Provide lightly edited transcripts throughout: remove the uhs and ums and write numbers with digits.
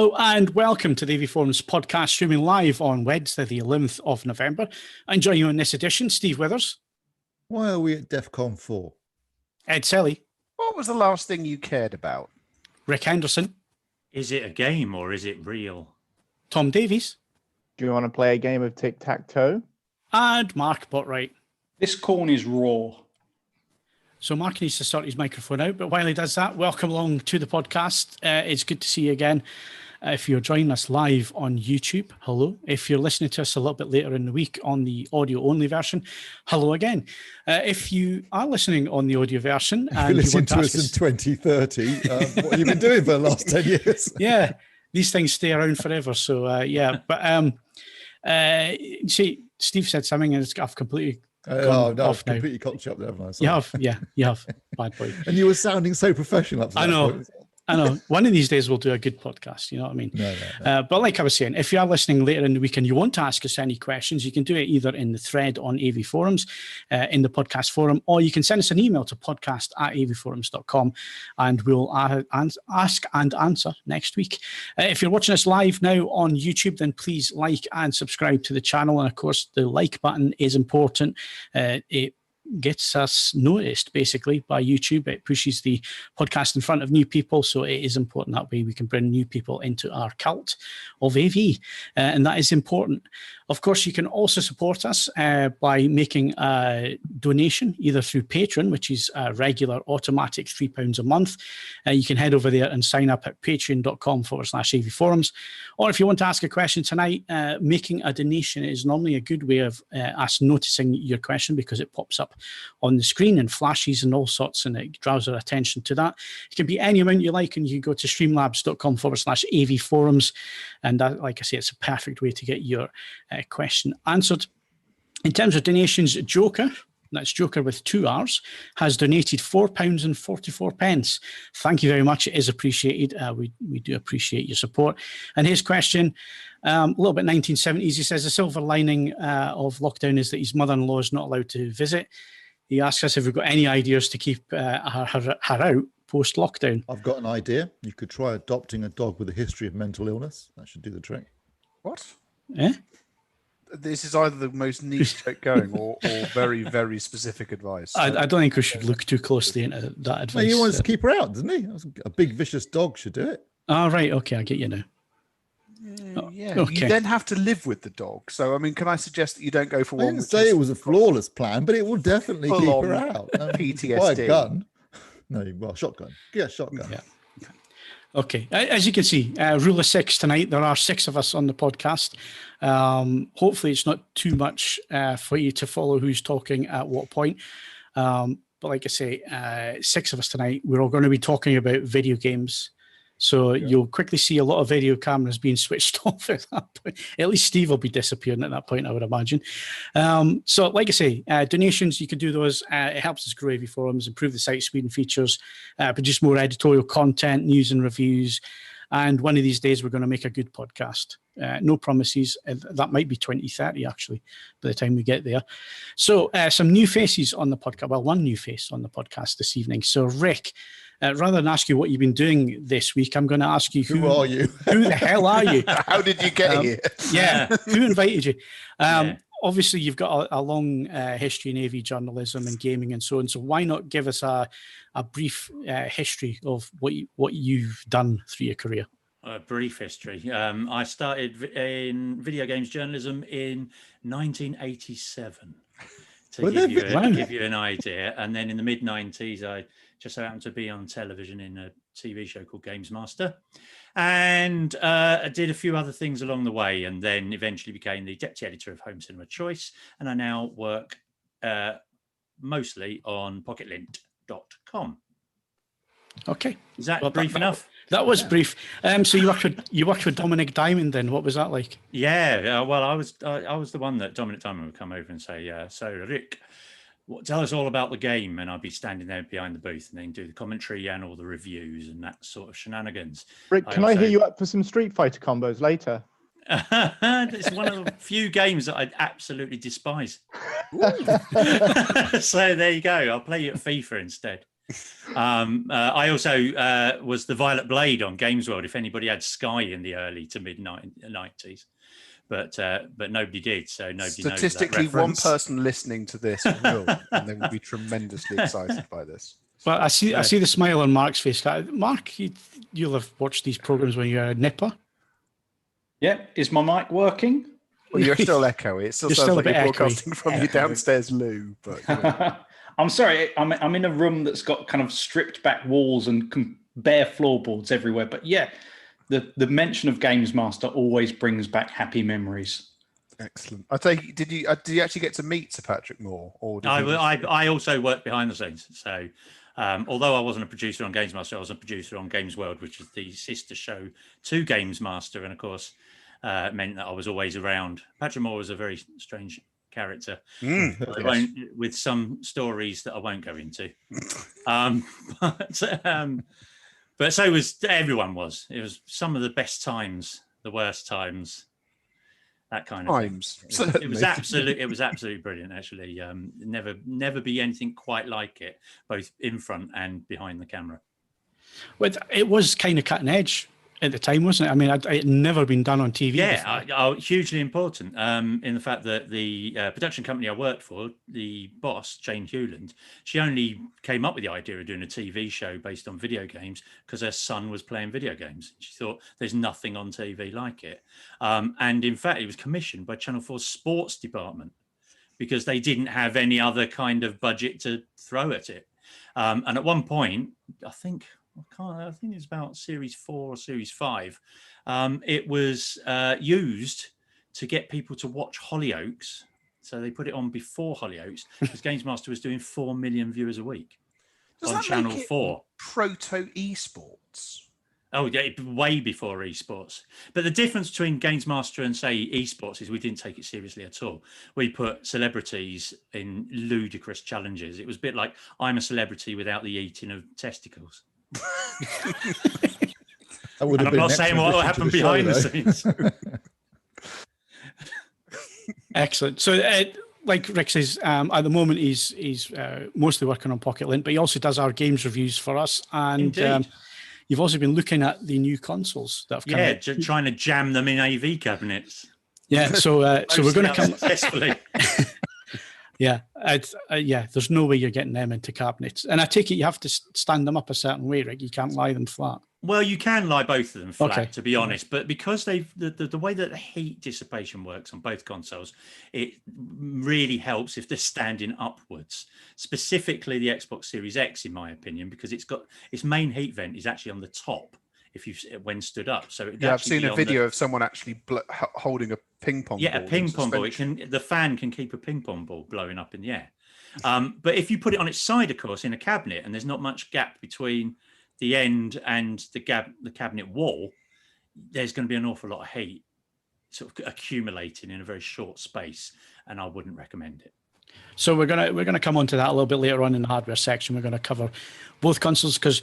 Hello and welcome to the AVForums podcast, streaming live on Wednesday, the 11th of November. And joining you in this edition, Steve Withers. Why are we at DEF CON 4? Ed Selley. What was the last thing you cared about? Rik Henderson. Is it a game or is it real? Tom Davies. Do you want to play a game of tic-tac-toe? And Mark Botwright. This corn is raw. So Mark needs to sort his microphone out, but while he does that, welcome along to the podcast. It's good to see you again. If you're joining us live on YouTube, hello. If you're listening to us a little bit later in the week on the audio-only version, hello again. If you are listening on the audio version, and you listen to us in 2030, what have you been doing for the last 10 years? Yeah, these things stay around forever. So yeah, but see, Steve said something, and I've completely. No, I've completely cocked you up there, haven't I? Sorry. You have. Bad boy. And you were sounding so professional up to that point. I know. One of these days we'll do a good podcast, you know what I mean? No. But like I was saying, if you are listening later in the week and you want to ask us any questions, you can do it either in the thread on AVForums, in the podcast forum, or you can send us an email to podcast@avforums.com and we'll ask and answer next week. If you're watching us live now on YouTube, then please like and subscribe to the channel. And of course, the like button is important. It gets us noticed basically by YouTube. It pushes the podcast in front of new people, so it is important that way we can bring new people into our cult of AV, and that is important. Of course, you can also support us by making a donation either through Patreon, which is a regular automatic £3 a month. You can head over there and sign up at patreon.com/AVForums. Or if you want to ask a question tonight, making a donation is normally a good way of us noticing your question, because it pops up on the screen and flashes and all sorts, and it draws our attention to that. It can be any amount you like, and you go to streamlabs.com/AVForums. And that, like I say, it's a perfect way to get your question answered. In terms of donations, Joker, that's Joker with 2 R's, has donated £4.44. Thank you very much. It is appreciated. We do appreciate your support. And his question, a little bit 1970s. He says the silver lining of lockdown is that his mother-in-law is not allowed to visit. He asks us if we've got any ideas to keep her out post-lockdown. I've got an idea. You could try adopting a dog with a history of mental illness. That should do the trick. What? Eh? This is either the most niche joke going or very, very specific advice. I don't think we should look too closely into that advice. No, he wants to keep her out, doesn't he? A big, vicious dog should do it. Oh, right. Okay, I get you now. Yeah. Okay. You then have to live with the dog. So, I mean, can I suggest that you don't go for one? I didn't say it was a flawless plan, but it will definitely keep her out. PTSD. Buy a gun. No, well, shotgun. Yeah, shotgun. Yeah. Okay. As you can see, rule of 6 tonight. There are 6 of us on the podcast. Hopefully, it's not too much for you to follow who's talking at what point. But like I say, 6 of us tonight. We're all going to be talking about video games. So you'll quickly see a lot of video cameras being switched off at that point. At least Steve will be disappearing at that point, I would imagine. So like I say, donations, you can do those. It helps us grow AVForums, improve the site speed and features, produce more editorial content, news and reviews. And one of these days, we're going to make a good podcast. No promises. That might be 2030, actually, by the time we get there. So some new faces on the podcast. Well, one new face on the podcast this evening. So Rik, rather than ask you what you've been doing this week, I'm going to ask you, who are you? Who the hell are you? How did you get here? Yeah, who invited you? Obviously, you've got a long history in AV journalism and gaming and so on. So why not give us a brief history of what you've done through your career? A brief history. I started in video games journalism in 1987, to give you an idea. And then in the mid-90s, I just so happened to be on television in a TV show called Gamesmaster. And I did a few other things along the way, and then eventually became the deputy editor of Home Cinema Choice. And I now work mostly on PocketLint.com. Okay. Is that brief enough? That was brief. So you worked with Dominic Diamond then. What was that like? Yeah. Well, I was the one that Dominic Diamond would come over and say, so Rik, tell us all about the game, and I'd be standing there behind the booth and then do the commentary and all the reviews and that sort of shenanigans. Rik, can I hear you up for some Street Fighter combos later? It's one of the few games that I absolutely despise. So there you go. I'll play you at FIFA instead. I also was the Violet Blade on Games World. If anybody had Sky in the early to mid 90s, but nobody did. So nobody Statistically, knows that one reference. person listening to this will, and they will be tremendously excited by this. Well, I see the smile on Mark's face. Mark, you'll have watched these programs when you're a nipper. Yeah, is my mic working? Well, you're still echoey. It still You're sounds still a like bit you're echoey. broadcasting from your downstairs loo. But I'm sorry, I'm in a room that's got kind of stripped back walls and bare floorboards everywhere. But yeah, the mention of Games Master always brings back happy memories. excellent. I take. Did you actually get to meet Sir Patrick Moore? Or did you just- I also worked behind the scenes. So although I wasn't a producer on Games Master, I was a producer on Games World, which is the sister show to Games Master, and of course meant that I was always around. Patrick Moore was a very strange character with some stories that I won't go into. But so was everyone. It was some of the best times, the worst times, that kind of times. thing. It was absolutely brilliant. Actually, never be anything quite like it, both in front and behind the camera. Well, it was kind of cutting edge at the time, wasn't it? I mean, it had never been done on TV. Yeah, hugely important in the fact that the production company I worked for, the boss, Jane Hewland, she only came up with the idea of doing a TV show based on video games because her son was playing video games. She thought there's nothing on TV like it. And in fact, it was commissioned by Channel 4's sports department because they didn't have any other kind of budget to throw at it. And at one point, I think it was about Series 4 or Series 5. It was used to get people to watch Hollyoaks. So they put it on before Hollyoaks because Games Master was doing 4 million viewers a week on Channel 4. Proto esports. Oh, yeah, way before esports. But the difference between Games Master and, say, esports is we didn't take it seriously at all. We put celebrities in ludicrous challenges. It was a bit like I'm a celebrity without the eating of testicles. And I'm not saying what will happen behind the scenes. Excellent. So, like Rick says, at the moment he's mostly working on Pocket Lint, but he also does our games reviews for us. And you've also been looking at the new consoles that have come out. Trying to jam them in AV cabinets. Yeah, so we're going to come successfully. Yeah, there's no way you're getting them into cabinets. And I take it you have to stand them up a certain way, Rick. You can't lie them flat. Well, you can lie both of them flat, to be honest. But because the way that the heat dissipation works on both consoles, it really helps if they're standing upwards. Specifically the Xbox Series X, in my opinion, because it's got its main heat vent is actually on the top when stood up. So I've seen a video of someone actually holding a ping pong ball. Yeah, a ping pong ball. The fan can keep a ping pong ball blowing up in the air. But if you put it on its side, of course, in a cabinet, and there's not much gap between the end and the cabinet wall, there's going to be an awful lot of heat sort of accumulating in a very short space, and I wouldn't recommend it. So we're gonna come on to that a little bit later on in the hardware section. We're going to cover both consoles because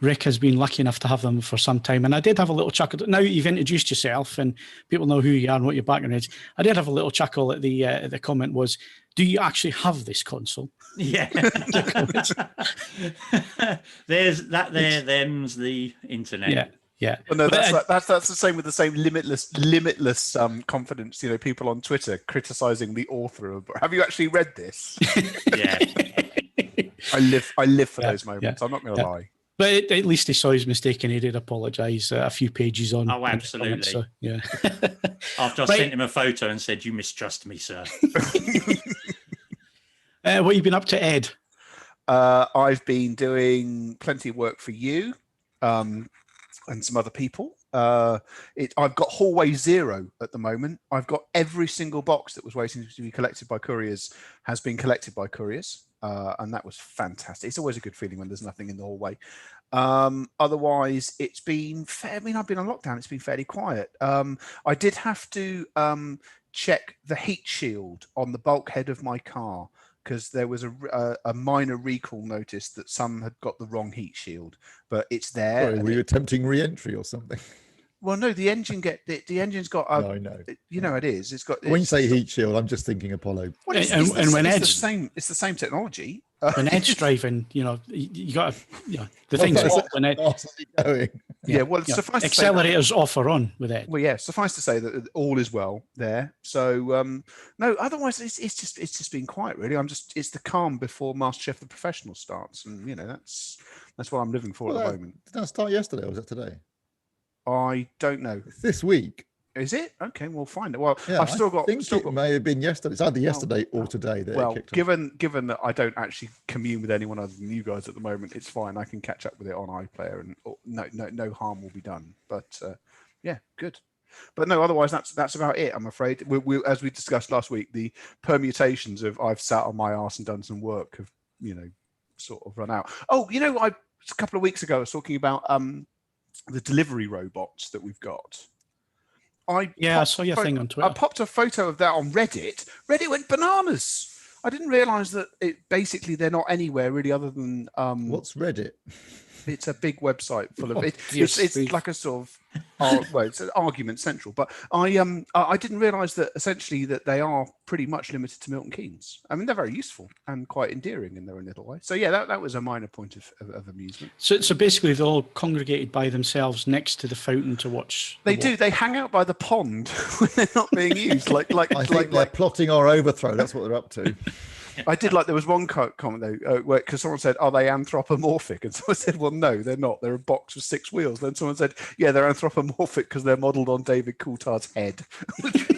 Rick has been lucky enough to have them for some time. And I did have a little chuckle. Now you've introduced yourself and people know who you are and what your background is, I did have a little chuckle at the comment was, do you actually have this console? Yeah. There's that there, them's the internet. Yeah. Well, no, that's the same with the same limitless confidence. People on Twitter criticizing the author of. Have you actually read this? Yeah. I live for those moments. I'm not going to lie. But at least he saw his mistake and he did apologise a few pages on. Oh, absolutely. So, yeah. After I sent him a photo and said, "You mistrust me, sir." What have you been up to, Ed? I've been doing plenty of work for you and some other people. I've got Hallway Zero at the moment. I've got every single box that was waiting to be collected by couriers has been collected by couriers. And that was fantastic. It's always a good feeling when there's nothing in the hallway. Otherwise, it's been fair. I mean, I've been on lockdown. It's been fairly quiet. I did have to check the heat shield on the bulkhead of my car because there was a minor recall notice that some had got the wrong heat shield, but it's there. Sorry, were you attempting re-entry or something? Well, no, the engine's got. No, I know. It is. It's got. When you say heat shield, I'm just thinking Apollo. Well, it's the same technology. When Ed's driving, you got to, the thing's hot when Ed. Going. Well, suffice to say accelerators off or on with Ed. well, yeah, suffice to say that all is well there. So no, otherwise it's just been quiet really. It's the calm before MasterChef the Professional starts, and that's what I'm living for at the moment. Did that start yesterday or was it today? I don't know. It's this week. Is it? Okay, we'll find it. Well, Yeah, I've still got. It may have been yesterday. It's either yesterday or today. That it kicked off. Given that I don't actually commune with anyone other than you guys at the moment, it's fine. I can catch up with it on iPlayer, and no harm will be done. But yeah, good. But no, otherwise that's about it. I'm afraid. We as we discussed last week, the permutations of I've sat on my arse and done some work have sort of run out. Oh, a couple of weeks ago I was talking about the delivery robots that we've got. I saw your thing on Twitter. I popped a photo of that on Reddit. Reddit went bananas. I didn't realise that they're not anywhere really other than what's Reddit? It's a big website full of it. It's like a sort of it's an argument central. But I didn't realise that essentially that they are pretty much limited to Milton Keynes. I mean, they're very useful and quite endearing in their own little way. So yeah, that was a minor point of amusement. So basically, they're all congregated by themselves next to the fountain to watch. They do. They hang out by the pond when they're not being used. I think they're plotting our overthrow. That's what they're up to. I did there was one comment though, because someone said, "Are they anthropomorphic?" And someone said, "Well, no, they're not. They're a box with 6 wheels." Then someone said, "Yeah, they're anthropomorphic because they're modelled on David Coulthard's head," which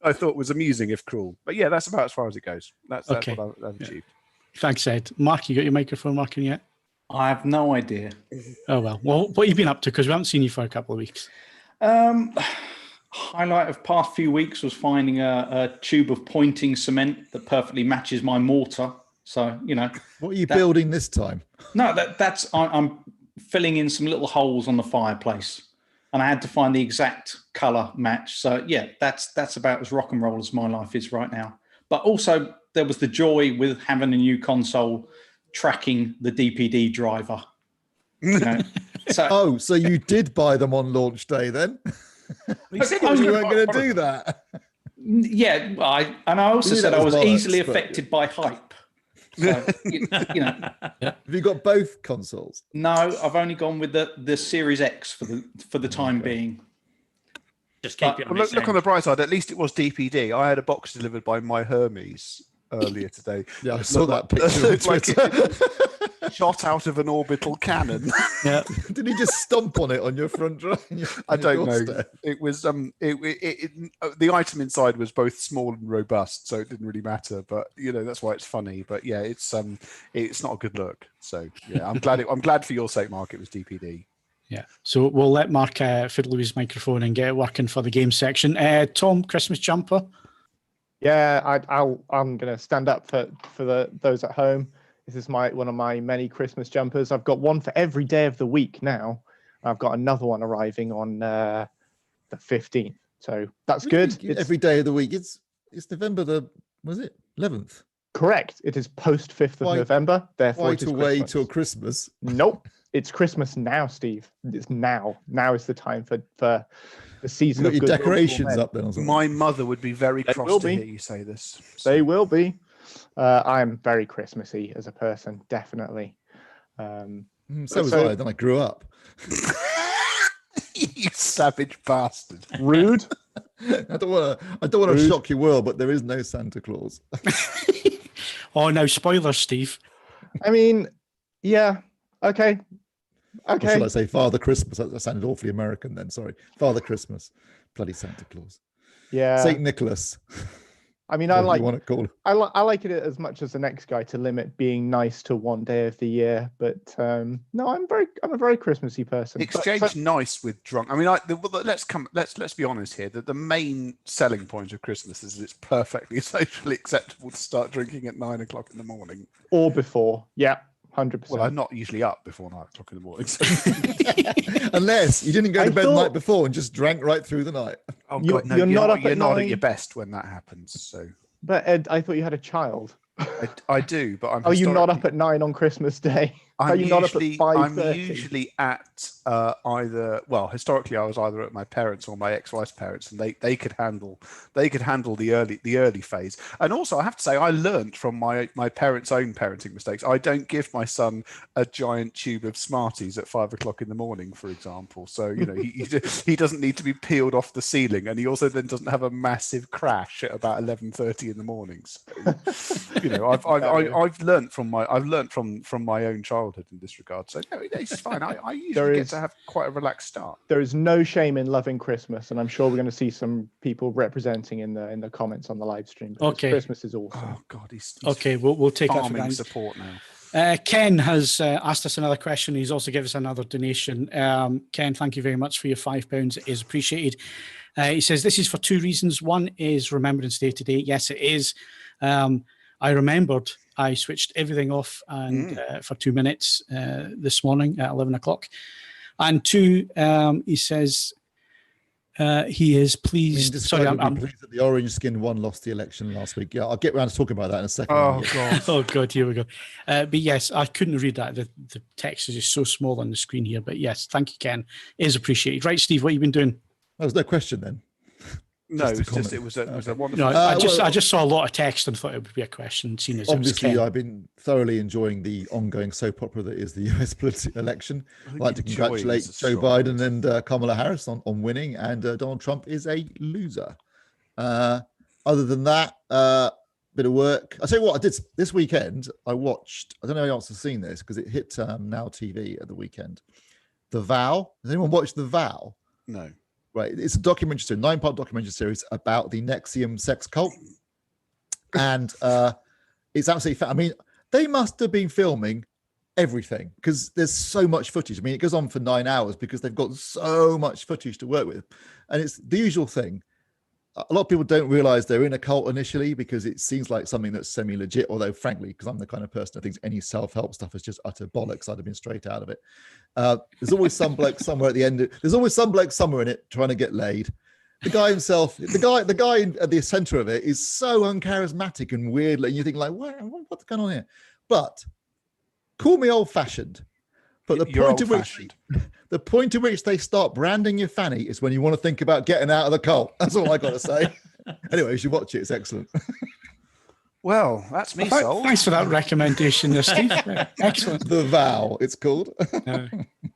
I thought was amusing if cruel. But yeah, that's about as far as it goes. That's okay. what I've achieved. Thanks, Ed. Mark, you got your microphone working yet? I have no idea. Oh well. What have you been up to? Because we haven't seen you for a couple of weeks. Highlight of past few weeks was finding a tube of pointing cement that perfectly matches my mortar. So What are you building this time? No, I'm filling in some little holes on the fireplace, and I had to find the exact color match. So yeah, that's about as rock and roll as my life is right now. But also there was the joy with having a new console tracking the DPD driver. So you did buy them on launch day then? You said you weren't going to do that. Yeah, I also said I was easily affected by hype. So, Have you got both consoles? No, I've only gone with the Series X for the time being. Just keep it on look on the bright side. At least it was DPD. I had a box delivered by my Hermes earlier today. Yeah, I saw that picture on Twitter. Shot out of an orbital cannon. Yeah. Did he just stomp on it on your front drive? I don't know. It was the item inside was both small and robust, so it didn't really matter. But that's why it's funny. But yeah, it's not a good look. So yeah, I'm glad for your sake, Mark. It was DPD. Yeah. So we'll let Mark fiddle with his microphone and get it working for the game section. Tom, Christmas jumper. Yeah, I'm going to stand up for those at home. This is one of my many Christmas jumpers. I've got one for every day of the week now. I've got another one arriving on the 15th. So that's good. Every day of the week. It's November 11th? Correct. It is post 5th of November. Therefore, wait away till Christmas. Nope. It's Christmas now, Steve. It's now. Now is the time for the season of your good decorations up then. My mother would be very cross to hear you say this. They will be. I'm very Christmassy as a person, definitely. So was I. Then I grew up. You savage bastard! Rude. I don't want to shock your world, but there is no Santa Claus. Oh no! Spoilers, Steve. I mean, yeah. Okay. Or should I say Father Christmas? That sounded awfully American then. Sorry, Father Christmas. Bloody Santa Claus. Yeah. Saint Nicholas. I mean, I like it as much as the next guy to limit being nice to one day of the year, but no, I'm a very Christmassy person. Exchange nice with drunk. I mean, let's be honest here. That the main selling point of Christmas is it's perfectly socially acceptable to start drinking at 9 o'clock in the morning or before. Yeah. 100%. Well, I'm not usually up before 9 o'clock in the morning. So. Unless you didn't go to bed the night before and just drank right through the night. Oh, God, no, you're not at your best when that happens. So. But Ed, I thought you had a child. I do, but I'm. Are you not up at 9 on Christmas Day? Are you not up at 5:30? I'm usually at either. Well, historically, I was either at my parents' or my ex-wife's parents, and they could handle the early phase. And also, I have to say, I learned from my parents' own parenting mistakes. I don't give my son a giant tube of Smarties at 5 o'clock in the morning, for example. So he doesn't need to be peeled off the ceiling, and he also then doesn't have a massive crash at about 11:30 in the morning. So, I've learned from my own childhood in this regard. So no, it's fine. I usually get to have quite a relaxed start. There is no shame in loving Christmas, and I'm sure we're going to see some people representing in the comments on the live stream. Okay, Christmas is awesome. Oh God, he's okay. We'll take that for farming granted. support now. Ken has asked us another question. He's also given us another donation. Ken, thank you very much for your £5. It is appreciated. He says this is for two reasons. One is Remembrance Day today. Yes, it is. I remembered I switched everything off and for 2 minutes this morning at 11 o'clock. And two, he says he is pleased. Sorry, I'm pleased that the orange skinned one lost the election last week. Yeah, I'll get around to talking about that in a second. Oh God. Oh God, here we go. But yes, I couldn't read that. The text is just so small on the screen here. But yes, thank you, Ken. It is appreciated. Right, Steve, what have you been doing? There was no question then. No, it was a wonderful. No, I just saw a lot of text and thought it would be a question. Seeing as obviously, I've been thoroughly enjoying the ongoing soap opera that is the US political election. I'd like to congratulate Joe Biden and Kamala Harris on winning, and Donald Trump is a loser. Other than that, bit of work. I tell you what, I did this weekend. I watched. I don't know if anyone else has seen this because it hit Now TV at the weekend. The Vow. Has anyone watched The Vow? No. Right, it's a documentary series, 9-part documentary series about the NXIVM sex cult, and it's absolutely. I mean, they must have been filming everything because there's so much footage. I mean, it goes on for 9 hours because they've got so much footage to work with, and it's the usual thing. A lot of people don't realize they're in a cult initially because it seems like something that's semi-legit, although frankly, because I'm the kind of person that thinks any self-help stuff is just utter bollocks, I'd have been straight out of it. There's always some bloke somewhere at the end. There's always some bloke somewhere in it trying to get laid. The guy himself, the guy at the center of it is so uncharismatic and weird. And you think like, what's going on here? But call me old-fashioned. But the point at which they start branding your fanny is when you want to think about getting out of the cult. That's all I got to say. Anyway, you should watch it. It's excellent. Well, that's me sold. Thanks for that recommendation, Steve. Excellent. The Vow, it's called.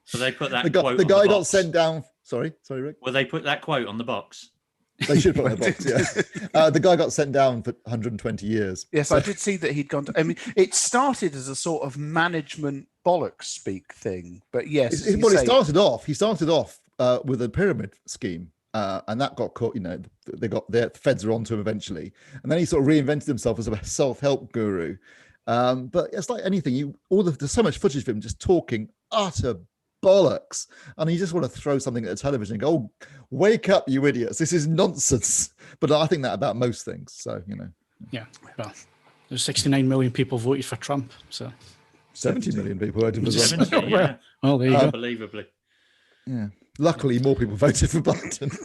So they put that quote. The guy got sent down. Sorry, Rick. Well, they put that quote on the box. They should put it on the box. Yeah. The guy got sent down for 120 years. Yes, I did see that he'd gone. I mean, it started as a sort of management bollocks speak thing, but yes. He started off with a pyramid scheme, and that got caught. The feds are onto him eventually, and then he sort of reinvented himself as a self-help guru. But it's like anything. There's so much footage of him just talking utter bollocks, and you just want to throw something at the television and go, "Oh, wake up, you idiots! This is nonsense." But I think that about most things. So Yeah. Well, there's 69 million people voted for Trump, so. 70 million people voted for Trump. 70, yeah. Well, there you go. Unbelievably. Yeah. Luckily, more people voted for Biden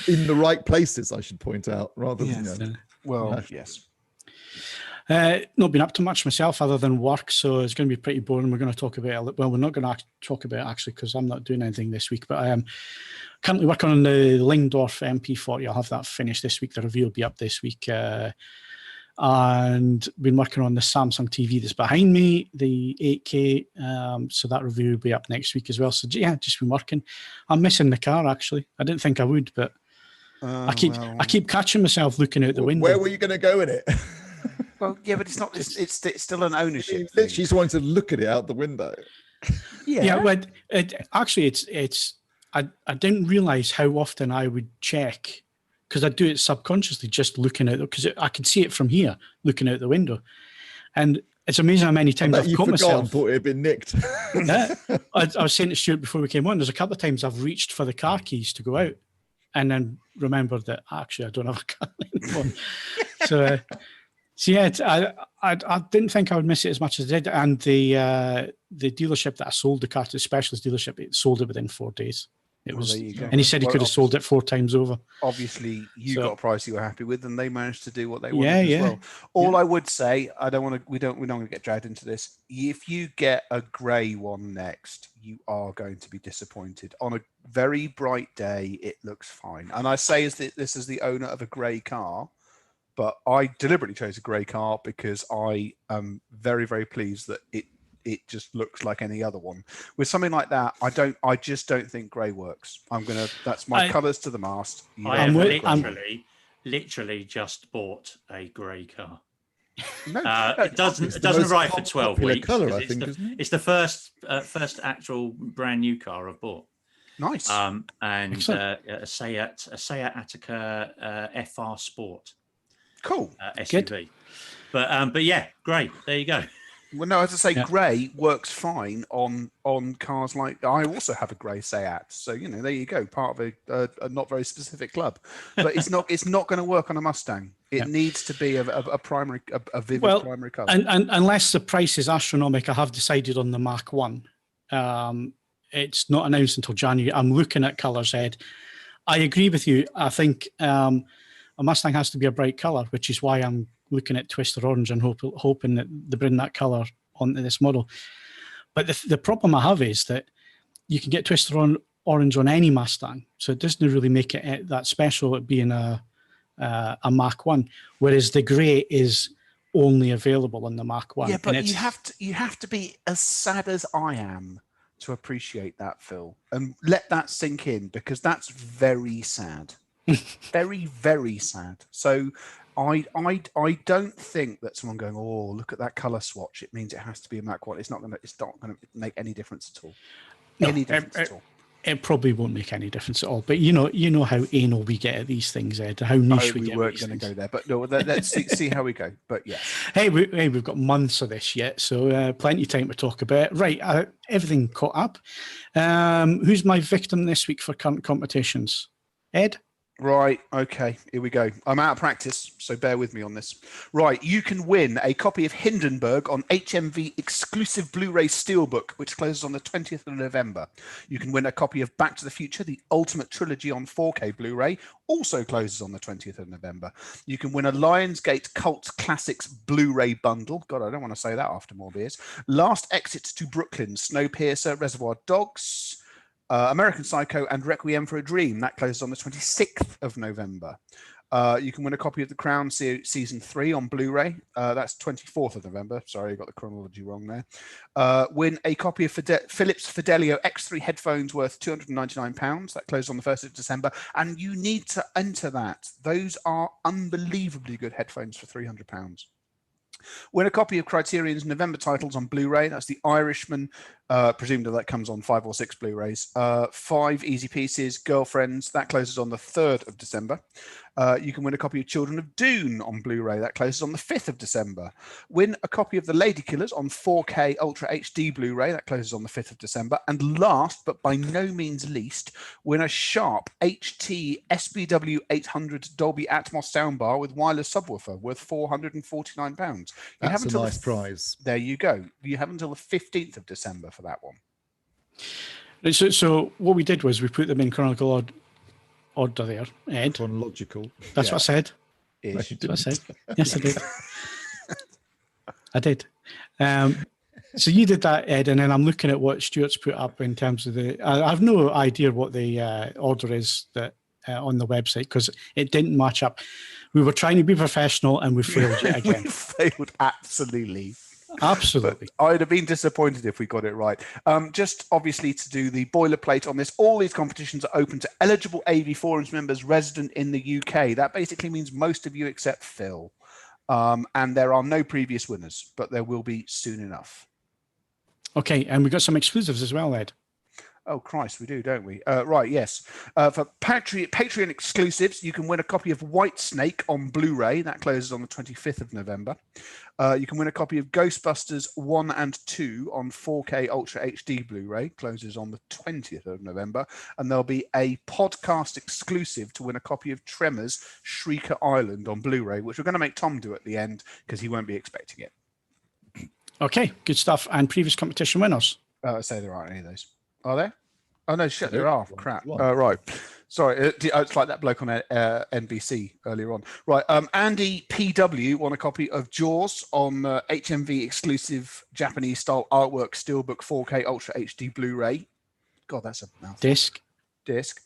in the right places. I should point out, rather than yes. Not been up to much myself other than work, so it's going to be pretty boring. We're going to talk about it. Well, we're not going to talk about it actually because I'm not doing anything this week, but I am currently working on the Lingdorf MP40. I'll have that finished this week. The review will be up this week. And been working on the Samsung TV that's behind me, the 8K. So that review will be up next week as well. So yeah, just been working. I'm missing the car actually. I didn't think I would, but I keep catching myself looking out the window. Where were you going to go in it? Well, yeah, but it's not. It's still an ownership thing. She's wanting to look at it out the window. Yeah, but actually, I didn't realize how often I would check because I do it subconsciously, just looking out because I can see it from here, looking out the window, and it's amazing how many times I've caught myself. Thought it had been nicked. I was saying to Stuart before we came on. There's a couple of times I've reached for the car keys to go out, and then remembered that actually I don't have a car anymore. So yeah, I didn't think I would miss it as much as I did. And the dealership that I sold the car to, the specialist dealership, it sold it within 4 days. It Well, was, there you go. and he said he could have sold it 4 times over. Obviously, you So- got a price you were happy with, and they managed to do what they wanted as well. All I would say, I don't want to. We're not going to get dragged into this. If you get a grey one next, you are going to be disappointed. On a very bright day, it looks fine. And I say this is the owner of a grey car, but I deliberately chose a grey car because I am very, very pleased that it just looks like any other one. With something like that, I just don't think grey works. That's my colours to the mast. I have literally just bought a grey car. No, it doesn't arrive for 12 weeks. Colour, I think, isn't it? It's the first actual brand new car I've bought. Nice. And a Seat Attica FR Sport. Cool. SUV. Good. But yeah, great. There you go. Well, no, as I say, grey works fine on cars like. I also have a grey Seat, so there you go, part of a not very specific club. But it's not going to work on a Mustang. It needs to be a vivid primary colour. And unless the price is astronomical, I have decided on the Mark 1. It's not announced until January. I'm looking at colours, Ed. I agree with you. I think a Mustang has to be a bright colour, which is why I'm looking at Twister Orange and hoping that they bring that colour onto this model. But the problem I have is that you can get Twister Orange on any Mustang, so it doesn't really make it that special at being a Mark 1, whereas the grey is only available on the Mark 1. Yeah, but you have to be as sad as I am to appreciate that, Phil, and let that sink in, because that's very sad. Very, very sad. So I don't think that someone going, oh, look at that color swatch, it means it has to be a Mark 1. It's not going to make any difference at all. At all. It probably won't make any difference at all. But you know how anal we get at these things, Ed. How niche we get. We weren't going to go there, but no. Let's see how we go. But yeah. Hey, we've got months of this yet, so plenty of time to talk about. Right, everything caught up. Who's my victim this week for current competitions? Ed? Right, okay, here we go. I'm out of practice, so bear with me on this. Right, you can win a copy of Hindenburg on HMV exclusive Blu-ray Steelbook, which closes on the 20th of November. You can win a copy of Back to the Future, the Ultimate Trilogy on 4K Blu-ray, also closes on the 20th of November. You can win a Lionsgate Cult Classics Blu-ray bundle. God, I don't want to say that after more beers. Last Exit to Brooklyn, Snowpiercer, Reservoir Dogs, American Psycho, and Requiem for a Dream. That closes on the 26th of November. You can win a copy of The Crown Season 3 on Blu-ray. That's 24th of November. Sorry, I got the chronology wrong there. Win a copy of Philips Fidelio X3 headphones worth £299. That closes on the 1st of December. And you need to enter that. Those are unbelievably good headphones for £300. Win a copy of Criterion's November titles on Blu-ray. That's The Irishman. Presumably that comes on 5 or 6 Blu-rays. 5 Easy Pieces, Girlfriends. That closes on the 3rd of December. You can win a copy of Children of Dune on Blu-ray. That closes on the 5th of December. Win a copy of The Lady Killers on 4K Ultra HD Blu-ray. That closes on the 5th of December. And last, but by no means least, win a Sharp HT SBW 800 Dolby Atmos soundbar with wireless subwoofer worth £449. That's a nice prize. There you go. You have until the 15th of December for that one. So what we did was we put them in chronological order there, Ed. Chronological. That's what I said. Ish. That's what I said. Yes, I did. I did. So you did that, Ed, and then I'm looking at what Stuart's put up in terms of I have no idea what the order is that on the website, because it didn't match up. We were trying to be professional and we failed yet again. We failed absolutely. Absolutely. But I'd have been disappointed if we got it right. Just obviously to do the boilerplate on this, all these competitions are open to eligible AVForums members resident in the UK. That basically means most of you except Phil. And there are no previous winners, but there will be soon enough. Okay, and we've got some exclusives as well, Ed. Oh, Christ, we do, don't we? Right, yes. For Patreon exclusives, you can win a copy of White Snake on Blu-ray. That closes on the 25th of November. You can win a copy of Ghostbusters 1 and 2 on 4K Ultra HD Blu-ray. Closes on the 20th of November. And there'll be a podcast exclusive to win a copy of Tremors Shrieker Island on Blu-ray, which we're going to make Tom do at the end because he won't be expecting it. Okay, good stuff. And previous competition winners? I say there aren't any of those. Are there? Oh no, shit, there are. Crap. Right. Sorry, it's like that bloke on NBC earlier on. Right. Andy PW won a copy of Jaws on HMV exclusive Japanese style artwork steelbook 4K Ultra HD Blu-ray. God, that's a mouthful. Disc.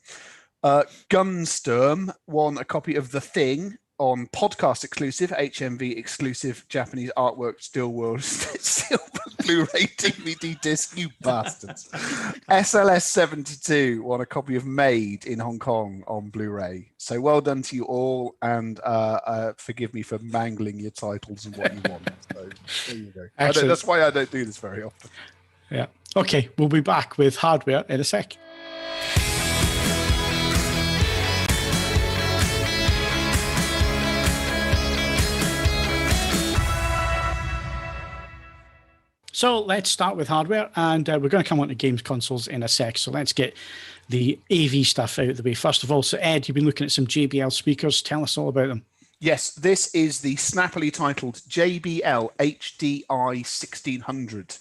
Gunsturm won a copy of The Thing on podcast exclusive HMV exclusive Japanese artwork steelbook Blu-ray DVD disc. You bastards. SLS 72 won a copy of Made in Hong Kong on Blu-ray. So well done to you all, and forgive me for mangling your titles and what you want. So there you go. That's why I don't do this very often. Yeah. Okay, we'll be back with hardware in a sec. So let's start with hardware, and we're going to come on to games consoles in a sec. So let's get the AV stuff out of the way first of all. So Ed, you've been looking at some JBL speakers. Tell us all about them. Yes, this is the snappily titled JBL HDI-1600.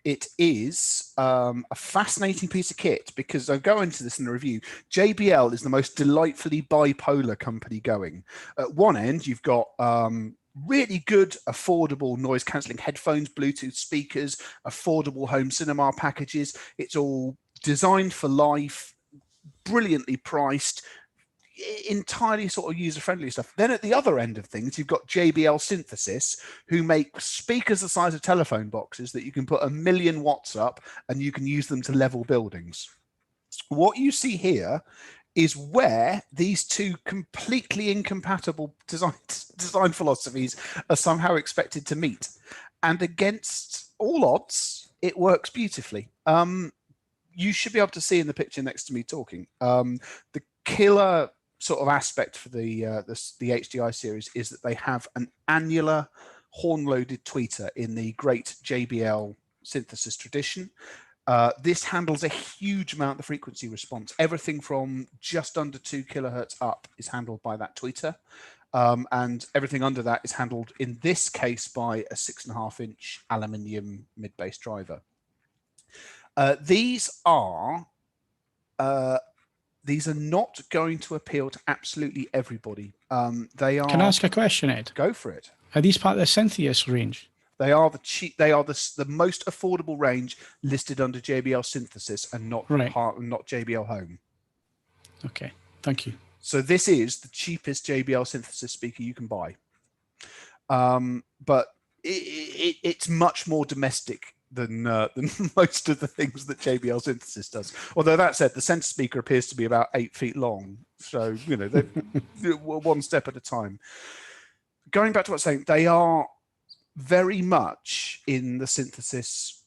It is a fascinating piece of kit because I'll go into this in the review. JBL is the most delightfully bipolar company going. At one end, you've got really good, affordable noise cancelling headphones, Bluetooth speakers, affordable home cinema packages. It's all designed for life, brilliantly priced, entirely sort of user-friendly stuff. Then at the other end of things, you've got JBL Synthesis, who make speakers the size of telephone boxes that you can put 1 million watts up and you can use them to level buildings. What you see here is where these two completely incompatible design philosophies are somehow expected to meet. And against all odds, it works beautifully. You should be able to see in the picture next to me talking. The killer sort of aspect for the HDI series is that they have an annular horn-loaded tweeter in the great JBL synthesis tradition. This handles a huge amount of the frequency response. Everything from just under 2 kilohertz up is handled by that tweeter. And everything under that is handled, in this case, by a 6.5-inch aluminium mid-bass driver. These are not going to appeal to absolutely everybody. They are. Can I ask a question, Ed? Go for it. Are these part of the Synthesis range? They are the cheap. They are the most affordable range listed under JBL Synthesis and not not JBL Home. Okay, thank you. So this is the cheapest JBL Synthesis speaker you can buy, but it's much more domestic than most of the things that JBL Synthesis does. Although that said, the center speaker appears to be about 8 feet long, so you know they're one step at a time. Going back to what I was saying, they are very much in the Synthesis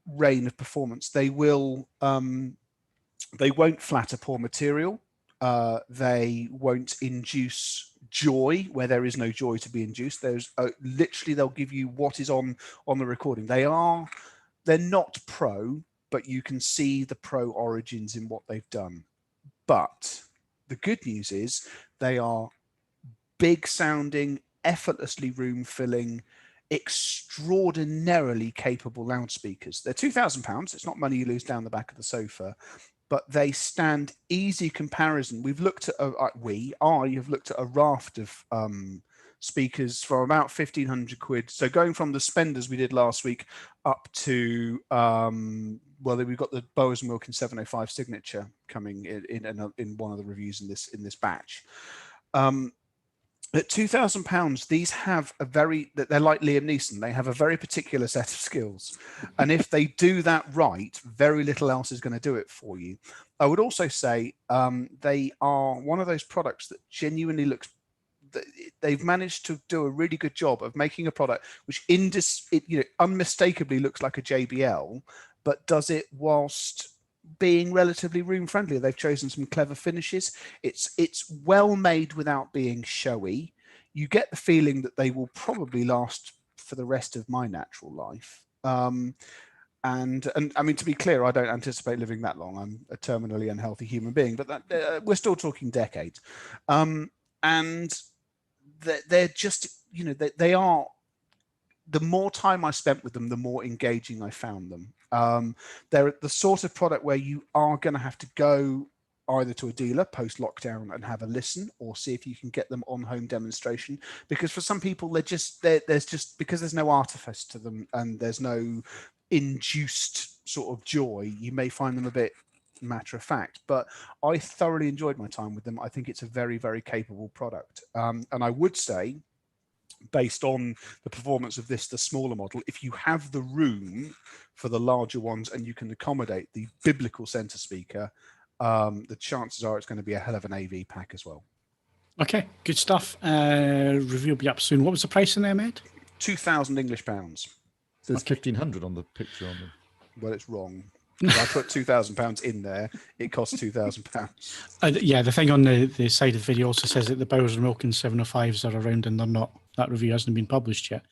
reign of performance. They will they won't flatter poor material. They won't induce joy where there is no joy to be induced. There's literally they'll give you what is on the recording. They're not pro, but you can see the pro origins in what they've done. But the good news is they are big sounding, effortlessly room filling, extraordinarily capable loudspeakers. They're £2,000. It's not money you lose down the back of the sofa, but they stand easy comparison. We've looked at I have looked at a raft of speakers for about 1,500 quid. So going from the spenders we did last week up to we've got the Bowers and Wilkins 705 signature coming in one of the reviews in this batch. At £2,000, these have they're like Liam Neeson. They have a very particular set of skills. And if they do that right, very little else is going to do it for you. I would also say they are one of those products that genuinely looks, they've managed to do a really good job of making a product which unmistakably looks like a JBL, but does it whilst being relatively room friendly. They've chosen some clever finishes. It's well made without being showy. You get the feeling that they will probably last for the rest of my natural life. And I mean, to be clear, I don't anticipate living that long. I'm a terminally unhealthy human being, but we're still talking decades. And they're just, they are, the more time I spent with them, the more engaging I found them. They're the sort of product where you are going to have to go either to a dealer post lockdown and have a listen, or see if you can get them on home demonstration, because for some people there's just because there's no artifice to them and there's no induced sort of joy, you may find them a bit matter of fact. But I thoroughly enjoyed my time with them. I think it's a very, very capable product, and I would say, based on the performance of this, the smaller model, if you have the room for the larger ones and you can accommodate the biblical center speaker, the chances are it's going to be a hell of an AV pack as well. Okay, good stuff. Review will be up soon. What was the price in there, Ed? 2,000 English pounds. So it's 1,500 on the picture on them. Well, it's wrong. If I put £2,000 in there, it costs £2,000. Yeah, the thing on the side of the video also says that the Bowers and Wilkins 705s are around and they're not. That review hasn't been published yet.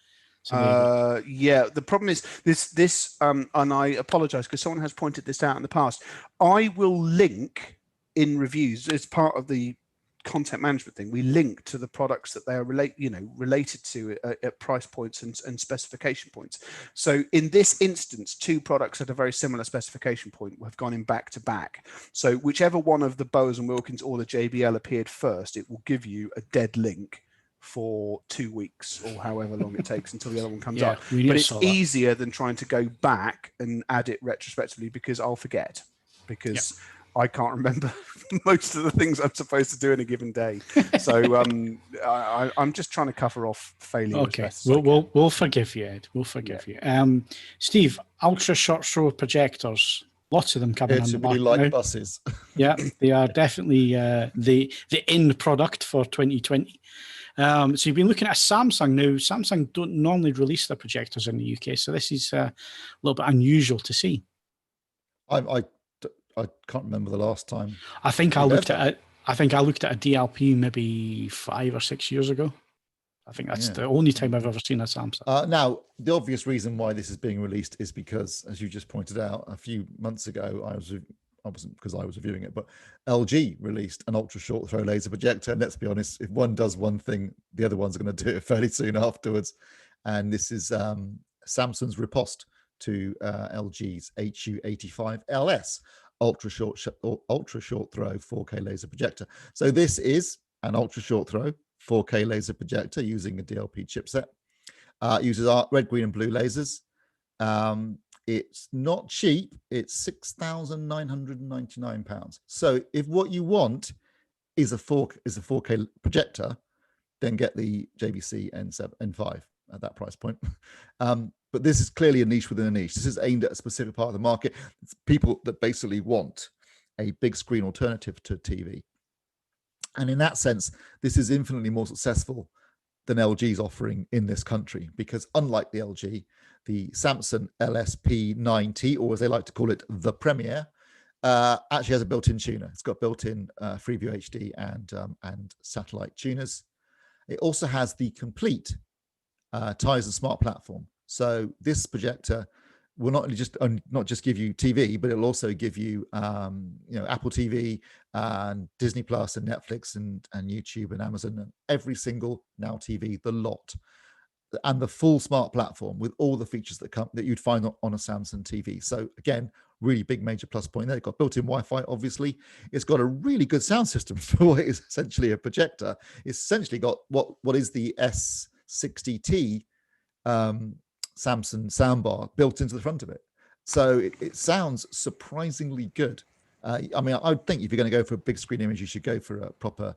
So yeah, the problem is this, and I apologize because someone has pointed this out in the past. I will link in reviews as part of the content management thing. We link to the products that they are related to at price points and specification points. So in this instance, two products at a very similar specification point have gone in back to back. So whichever one of the Bowers and Wilkins or the JBL appeared first, it will give you a dead link for 2 weeks or however long it takes until the other one comes up. But it's easier than trying to go back and add it retrospectively, because I'll forget, because I can't remember most of the things I'm supposed to do in a given day. So I'm just trying to cover off failure. Okay, we'll forgive you, Ed. We'll forgive you. Steve, ultra-short-throw projectors. Lots of them coming on the market really like now. buses. Yeah, they are definitely the end product for 2020. So you've been looking at a Samsung now. Samsung don't normally release their projectors in the UK, so this is a little bit unusual to see. I can't remember the last time. I think I looked at a DLP maybe 5 or 6 years ago. I think that's the only time I've ever seen a Samsung. Now, the obvious reason why this is being released is because, as you just pointed out, a few months ago, I wasn't because I was reviewing it, but LG released an ultra-short throw laser projector. And let's be honest, if one does one thing, the other one's going to do it fairly soon afterwards. And this is Samsung's riposte to LG's HU85LS ultra-short throw 4K laser projector. So this is an ultra-short throw 4K laser projector using a DLP chipset. Uses red, green, and blue lasers. It's not cheap. It's £6,999. So if what you want is a 4K projector, then get the JVC N5 at that price point. But this is clearly a niche within a niche. This is aimed at a specific part of the market. It's people that basically want a big screen alternative to TV. And in that sense, this is infinitely more successful than LG's offering in this country, because unlike the LG, the Samsung LSP9T, or as they like to call it, the Premier, actually has a built-in tuner. It's got built-in Freeview HD and satellite tuners. It also has the complete Tizen Smart platform. So this projector will not just give you TV, but it'll also give you Apple TV and Disney Plus and Netflix and YouTube and Amazon and every single Now TV, the lot, and the full smart platform with all the features that you'd find on a Samsung TV. So again, really big major plus point there. It's got built-in Wi-Fi, obviously. It's got a really good sound system for what is essentially a projector. It's essentially got what is the S60T Samsung soundbar built into the front of it. So it sounds surprisingly good. I mean, I would think if you're going to go for a big screen image, you should go for a proper,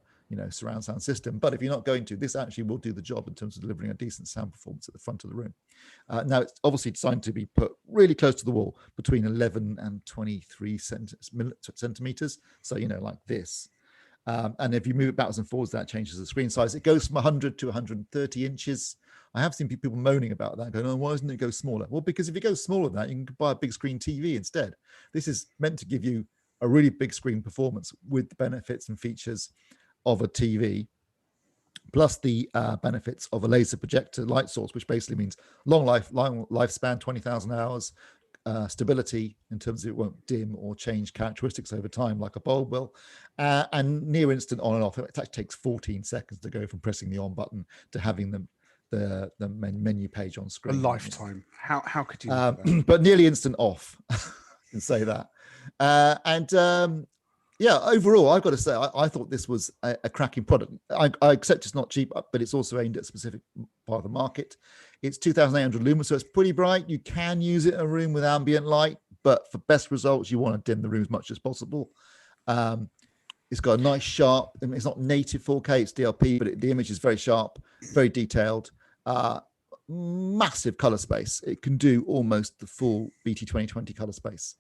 surround sound system. But if you're not going to, this actually will do the job in terms of delivering a decent sound performance at the front of the room. Now, it's obviously designed to be put really close to the wall, between 11 and 23 centimeters. So, like this. And if you move it backwards and forwards, that changes the screen size. It goes from 100 to 130 inches. I have seen people moaning about that, going, oh, why doesn't it go smaller? Well, because if it goes smaller than that, you can buy a big screen TV instead. This is meant to give you a really big screen performance with the benefits and features of a TV, plus the benefits of a laser projector light source, which basically means long lifespan, 20,000 hours, stability in terms of it won't dim or change characteristics over time like a bulb will, and near instant on and off. It actually takes 14 seconds to go from pressing the on button to having the the menu page on A screen. lifetime. How could you? Do that? But nearly instant off. I can say that. Yeah, overall, I've got to say, I thought this was a cracking product. I accept it's not cheap, but it's also aimed at a specific part of the market. It's 2,800 lumens, so it's pretty bright. You can use it in a room with ambient light, but for best results, you want to dim the room as much as possible. It's got a nice sharp, I mean, it's not native 4K, it's DLP, but the image is very sharp, very detailed, massive color space. It can do almost the full BT 2020 color space.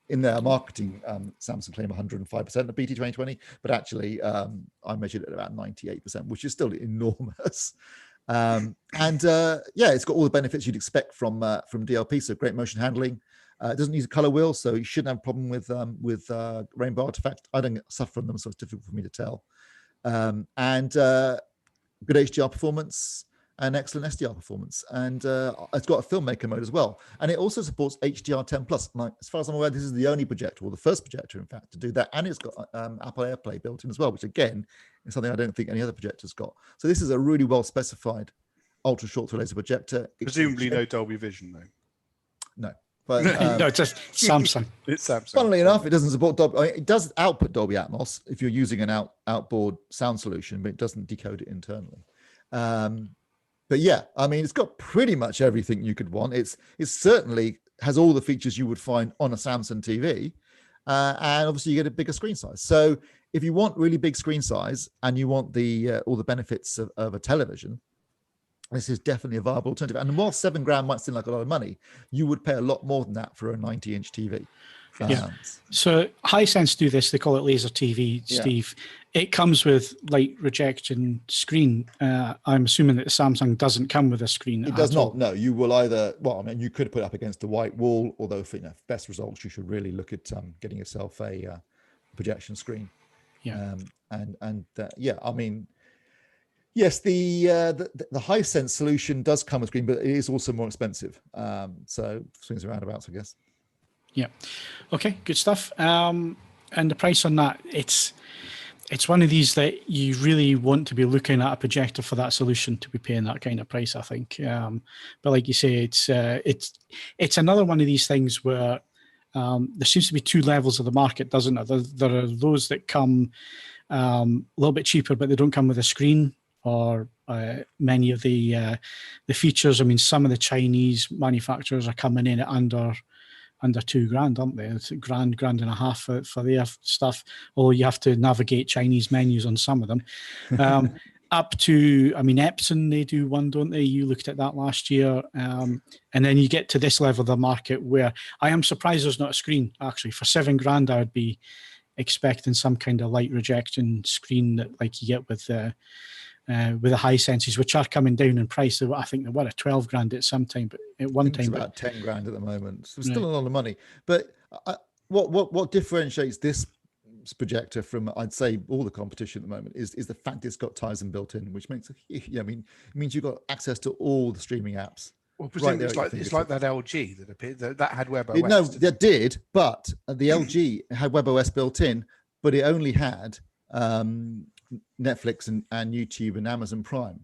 In their marketing, Samsung claim 105% of BT 2020, but actually I measured it at about 98%, which is still enormous. Yeah, it's got all the benefits you'd expect from DLP. So great motion handling. It doesn't use a color wheel, so you shouldn't have a problem with rainbow artifacts. I don't suffer from them, so it's difficult for me to tell. Good HDR performance and excellent SDR performance, and it's got a filmmaker mode as well, and it also supports HDR10 plus. As far as I'm aware, this is the only projector, or the first projector, in fact, to do that, and it's got Apple AirPlay built in as well, which again is something I don't think any other projector's got. So this is a really well specified ultra short throw laser projector. Presumably no Dolby Vision though. No, but no, just Samsung. It's Samsung. Funnily enough, it doesn't support Dolby. I mean, it does output Dolby Atmos if you're using an outboard sound solution, but it doesn't decode it internally. But yeah, I mean, it's got pretty much everything you could want. It certainly has all the features you would find on a Samsung TV, and obviously you get a bigger screen size. So if you want really big screen size and you want the all the benefits of a television, this is definitely a viable alternative. And while $7,000 might seem like a lot of money, you would pay a lot more than that for a 90-inch TV. Yeah. So Hisense do this. They call it Laser TV, Steve. Yeah. It comes with light rejection screen. I'm assuming that the Samsung doesn't come with a screen. It does not. No, you will either. Well, I mean, you could put it up against a white wall. Although for best results, you should really look at getting yourself a projection screen. Yeah. Yeah, I mean, yes, the Hisense solution does come with screen, but it is also more expensive. So swings and roundabouts, I guess. Yeah. Okay, good stuff. And the price on that, it's one of these that you really want to be looking at a projector for that solution to be paying that kind of price, I think. But like you say, it's another one of these things where there seems to be two levels of the market, doesn't it? There are those that come a little bit cheaper, but they don't come with a screen or many of the features. I mean, some of the Chinese manufacturers are coming in at under $2,000, aren't they? It's grand and a half for their stuff. Although you have to navigate Chinese menus on some of them. Up to, I mean, Epson, they do one, don't they? You looked at that last year. And then you get to this level of the market where I am surprised there's not a screen, actually. For $7,000, I would be expecting some kind of light rejection screen that like you get with the Hisenses, which are coming down in price. I think they were at $12,000 at some time, but at one time it's about $10,000 at the moment. So it's still a lot of money. But what differentiates this projector from, I'd say, all the competition at the moment is the fact it's got Tizen built in, which makes it means you've got access to all the streaming apps. Well, presumably it's like that LG that appeared that had WebOS. No, that did, but the LG had WebOS built in, but it only had Netflix and YouTube and Amazon Prime.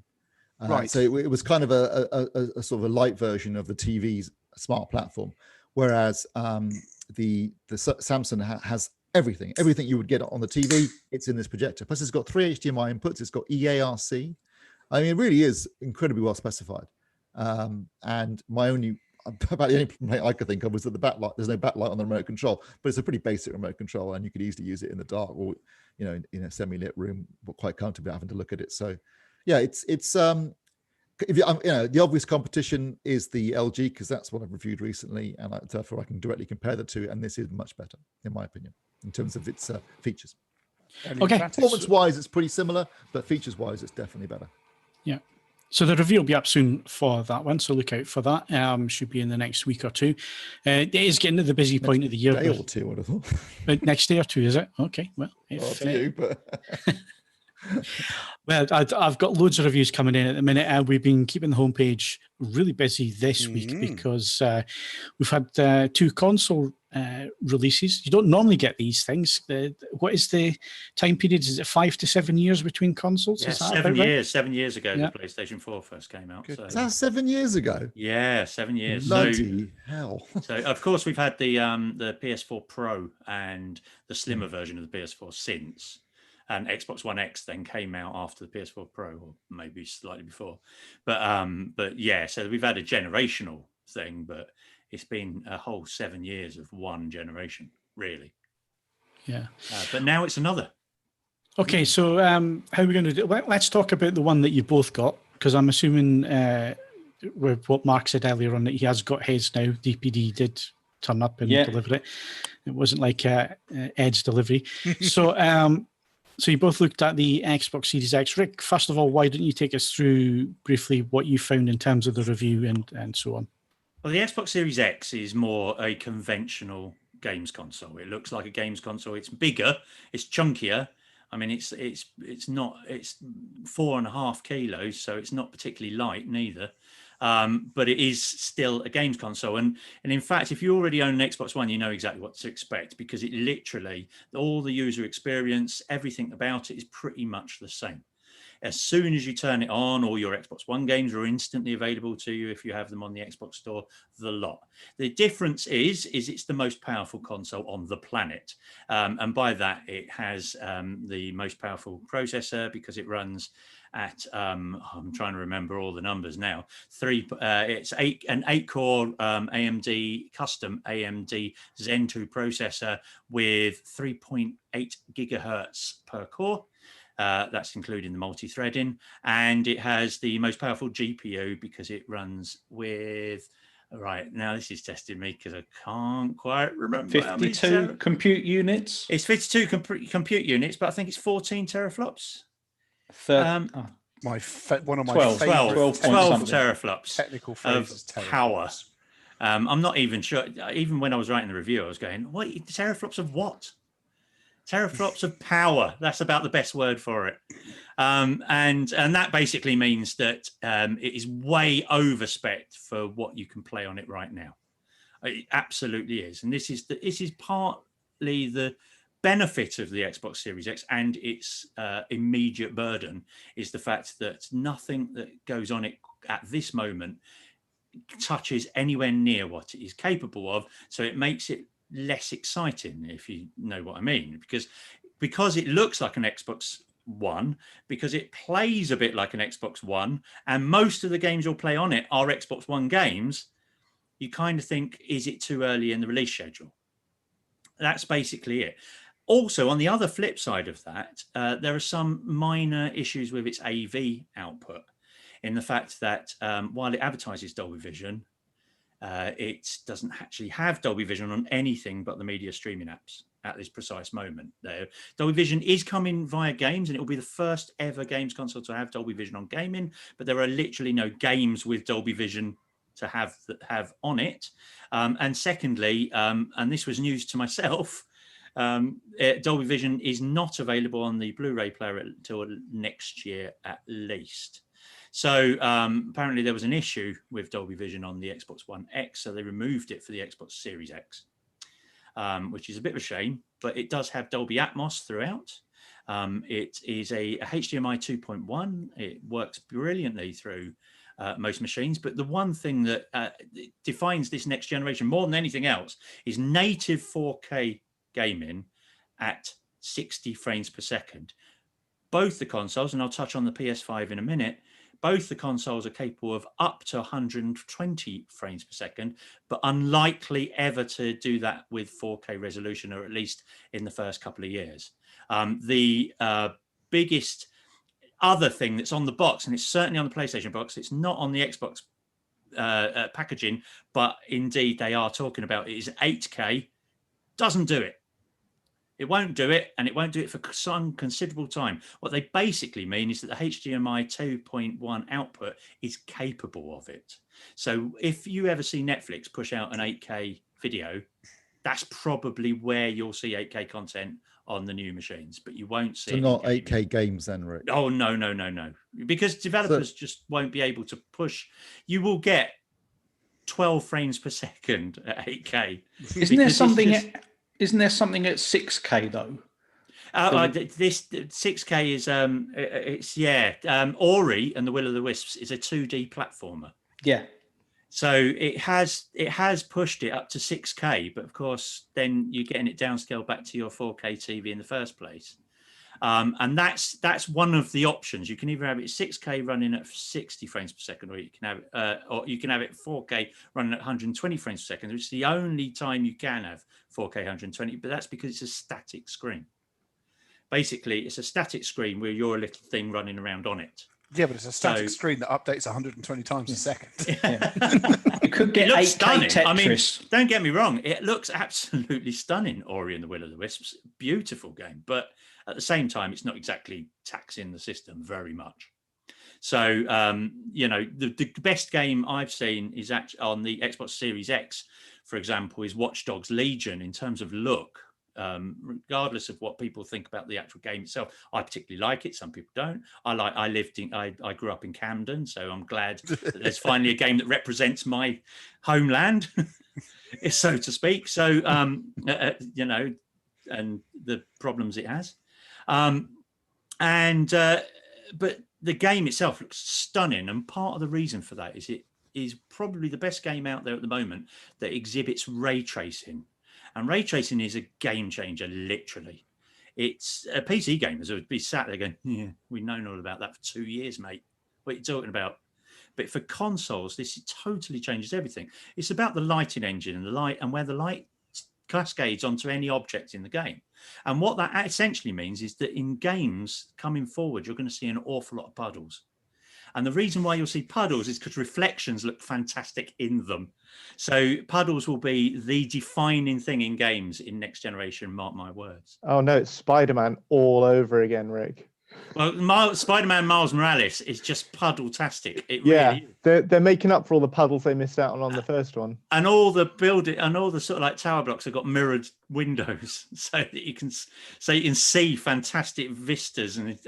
Right. So it was kind of a sort of a light version of the TV's smart platform, whereas the Samsung has everything you would get on the TV. It's in this projector. Plus, it's got 3 HDMI inputs. It's got EARC. I mean, it really is incredibly well specified. And about the only complaint I could think of was that the backlight, there's no backlight on the remote control, but it's a pretty basic remote control, and you could easily use it in the dark or in a semi-lit room, but quite comfortably having to look at it. So yeah, it's if you the obvious competition is the LG, because that's what I've reviewed recently, and therefore I can directly compare the two, and this is much better in my opinion in terms of its features. Okay, performance wise it's pretty similar, but features wise it's definitely better. Yeah. So the review will be up soon for that one, so look out for that. Should be in the next week or two. It is getting to the busy point of the year. Next day or two, I would have thought. Next day or two, is it? Okay, well. To you, but... Well, I've got loads of reviews coming in at the minute, and we've been keeping the homepage really busy this week because we've had 2 console releases. You don't normally get these things. What is the time period? Is it 5 to 7 years between consoles? Yeah, is that 7 about right? years. 7 years ago, Yeah. the PlayStation 4 first came out. So. Is that 7 years ago? Yeah, 7 years. Bloody hell. So, of course, we've had the PS4 Pro and the slimmer version of the PS4 since. And Xbox One X then came out after the PS4 Pro, or maybe slightly before. But yeah, so we've had a generational thing, but it's been a whole 7 years of one generation, really. Yeah. But now it's another. Okay, so how are we going to do? Let's talk about the one that you both got, because I'm assuming with what Mark said earlier on that he has got his now. DPD did turn up and deliver it. It wasn't like Ed's delivery. So you both looked at the Xbox Series X. Rik, first of all, why don't you take us through briefly what you found in terms of the review and so on? Well, the Xbox Series X is more a conventional games console. It looks like a games console. It's bigger, it's chunkier. I mean, it's 4.5 kilos, so it's not particularly light neither. But it is still a games console. And in fact, if you already own an Xbox One, you know exactly what to expect, because it literally, all the user experience, everything about it is pretty much the same. As soon as you turn it on, all your Xbox One games are instantly available to you if you have them on the Xbox Store, the lot. The difference is it's the most powerful console on the planet. And by that, it has the most powerful processor, because it runs at I'm trying to remember all the numbers now. It's an 8-core AMD custom AMD Zen 2 processor with 3.8 gigahertz per core. That's including the multi-threading, and it has the most powerful GPU because it runs with. Right, now this is testing me because I can't quite remember. 52 compute units. It's 52 compute units, but I think it's 14 teraflops. One of my 12 teraflops technical of power. I'm not even sure. Even when I was writing the review, I was going, "What teraflops of what? Teraflops of power." That's about the best word for it. And that basically means that it is way over spec for what you can play on it right now. It absolutely is, and this is partly the benefit of the Xbox Series X and its immediate burden is the fact that nothing that goes on it at this moment touches anywhere near what it is capable of. So it makes it less exciting, if you know what I mean, because it looks like an Xbox One, because it plays a bit like an Xbox One, and most of the games you'll play on it are Xbox One games. You kind of think, is it too early in the release schedule? That's basically it. Also, on the other flip side of that, there are some minor issues with its AV output, in the fact that while it advertises Dolby Vision, it doesn't actually have Dolby Vision on anything but the media streaming apps at this precise moment. Dolby Vision is coming via games, and it will be the first ever games console to have Dolby Vision on gaming, but there are literally no games with Dolby Vision to have on it. And secondly, and this was news to myself, Dolby Vision is not available on the Blu-ray player until next year at least. So apparently there was an issue with Dolby Vision on the Xbox One X, so they removed it for the Xbox Series X, which is a bit of a shame, but it does have Dolby Atmos throughout. It is a HDMI 2.1. It works brilliantly through most machines, but the one thing that defines this next generation more than anything else is native 4K gaming at 60 frames per second. Both the consoles, and I'll touch on the PS5 in a minute, both the consoles are capable of up to 120 frames per second, but unlikely ever to do that with 4K resolution, or at least in the first couple of years. The biggest other thing that's on the box, and it's certainly on the PlayStation box, it's not on the Xbox packaging, but indeed they are talking about it, is 8K. Doesn't do it. It won't do it, and it won't do it for some considerable time. What they basically mean is that the HDMI 2.1 output is capable of it. So if you ever see Netflix push out an 8K video, that's probably where you'll see 8K content on the new machines, but you won't see So it not in gaming. 8K games then, Rick? Oh, no. Because developers just won't be able to push. You will get 12 frames per second at 8K. Isn't there something at 6K though? This 6K is Ori and the Will of the Wisps is a 2D platformer. Yeah. So it has pushed it up to 6K, but of course then you're getting it downscaled back to your 4K TV in the first place. And that's one of the options. You can either have it 6K running at 60 frames per second, or you can have it 4K running at 120 frames per second, which is the only time you can have 4K 120. But that's because it's a static screen. Basically, it's a static screen with your little thing running around on it. Yeah, but it's a static screen that updates 120 times a second. Yeah. You could get 8K stunning. Tetris. I mean, don't get me wrong. It looks absolutely stunning, Ori and the Will of the Wisps. Beautiful game. But at the same time, it's not exactly taxing the system very much. So, the best game I've seen is actually on the Xbox Series X, for example, is Watch Dogs Legion in terms of look. Regardless of what people think about the actual game itself, I particularly like it. Some people don't. I grew up in Camden, so I'm glad that there's finally a game that represents my homeland, so to speak. So, and the problems it has. But the game itself looks stunning, and part of the reason for that is it is probably the best game out there at the moment that exhibits ray tracing. And ray tracing is a game changer, literally. It's a PC gamers would be sat there going, yeah, we've known all about that for 2 years, mate. What are you talking about? But for consoles, this totally changes everything. It's about the lighting engine and the light and where the light cascades onto any object in the game. And what that essentially means is that in games coming forward, you're going to see an awful lot of puddles. And the reason why you'll see puddles is because reflections look fantastic in them. So puddles will be the defining thing in games in next generation, mark my words. Oh no, it's Spider-Man all over again, Rick. Well, Spider-Man Miles Morales is just puddle-tastic. It really is. They're making up for all the puddles they missed out on the first one. And all the building and all the sort of like tower blocks have got mirrored windows, so that you can see fantastic vistas and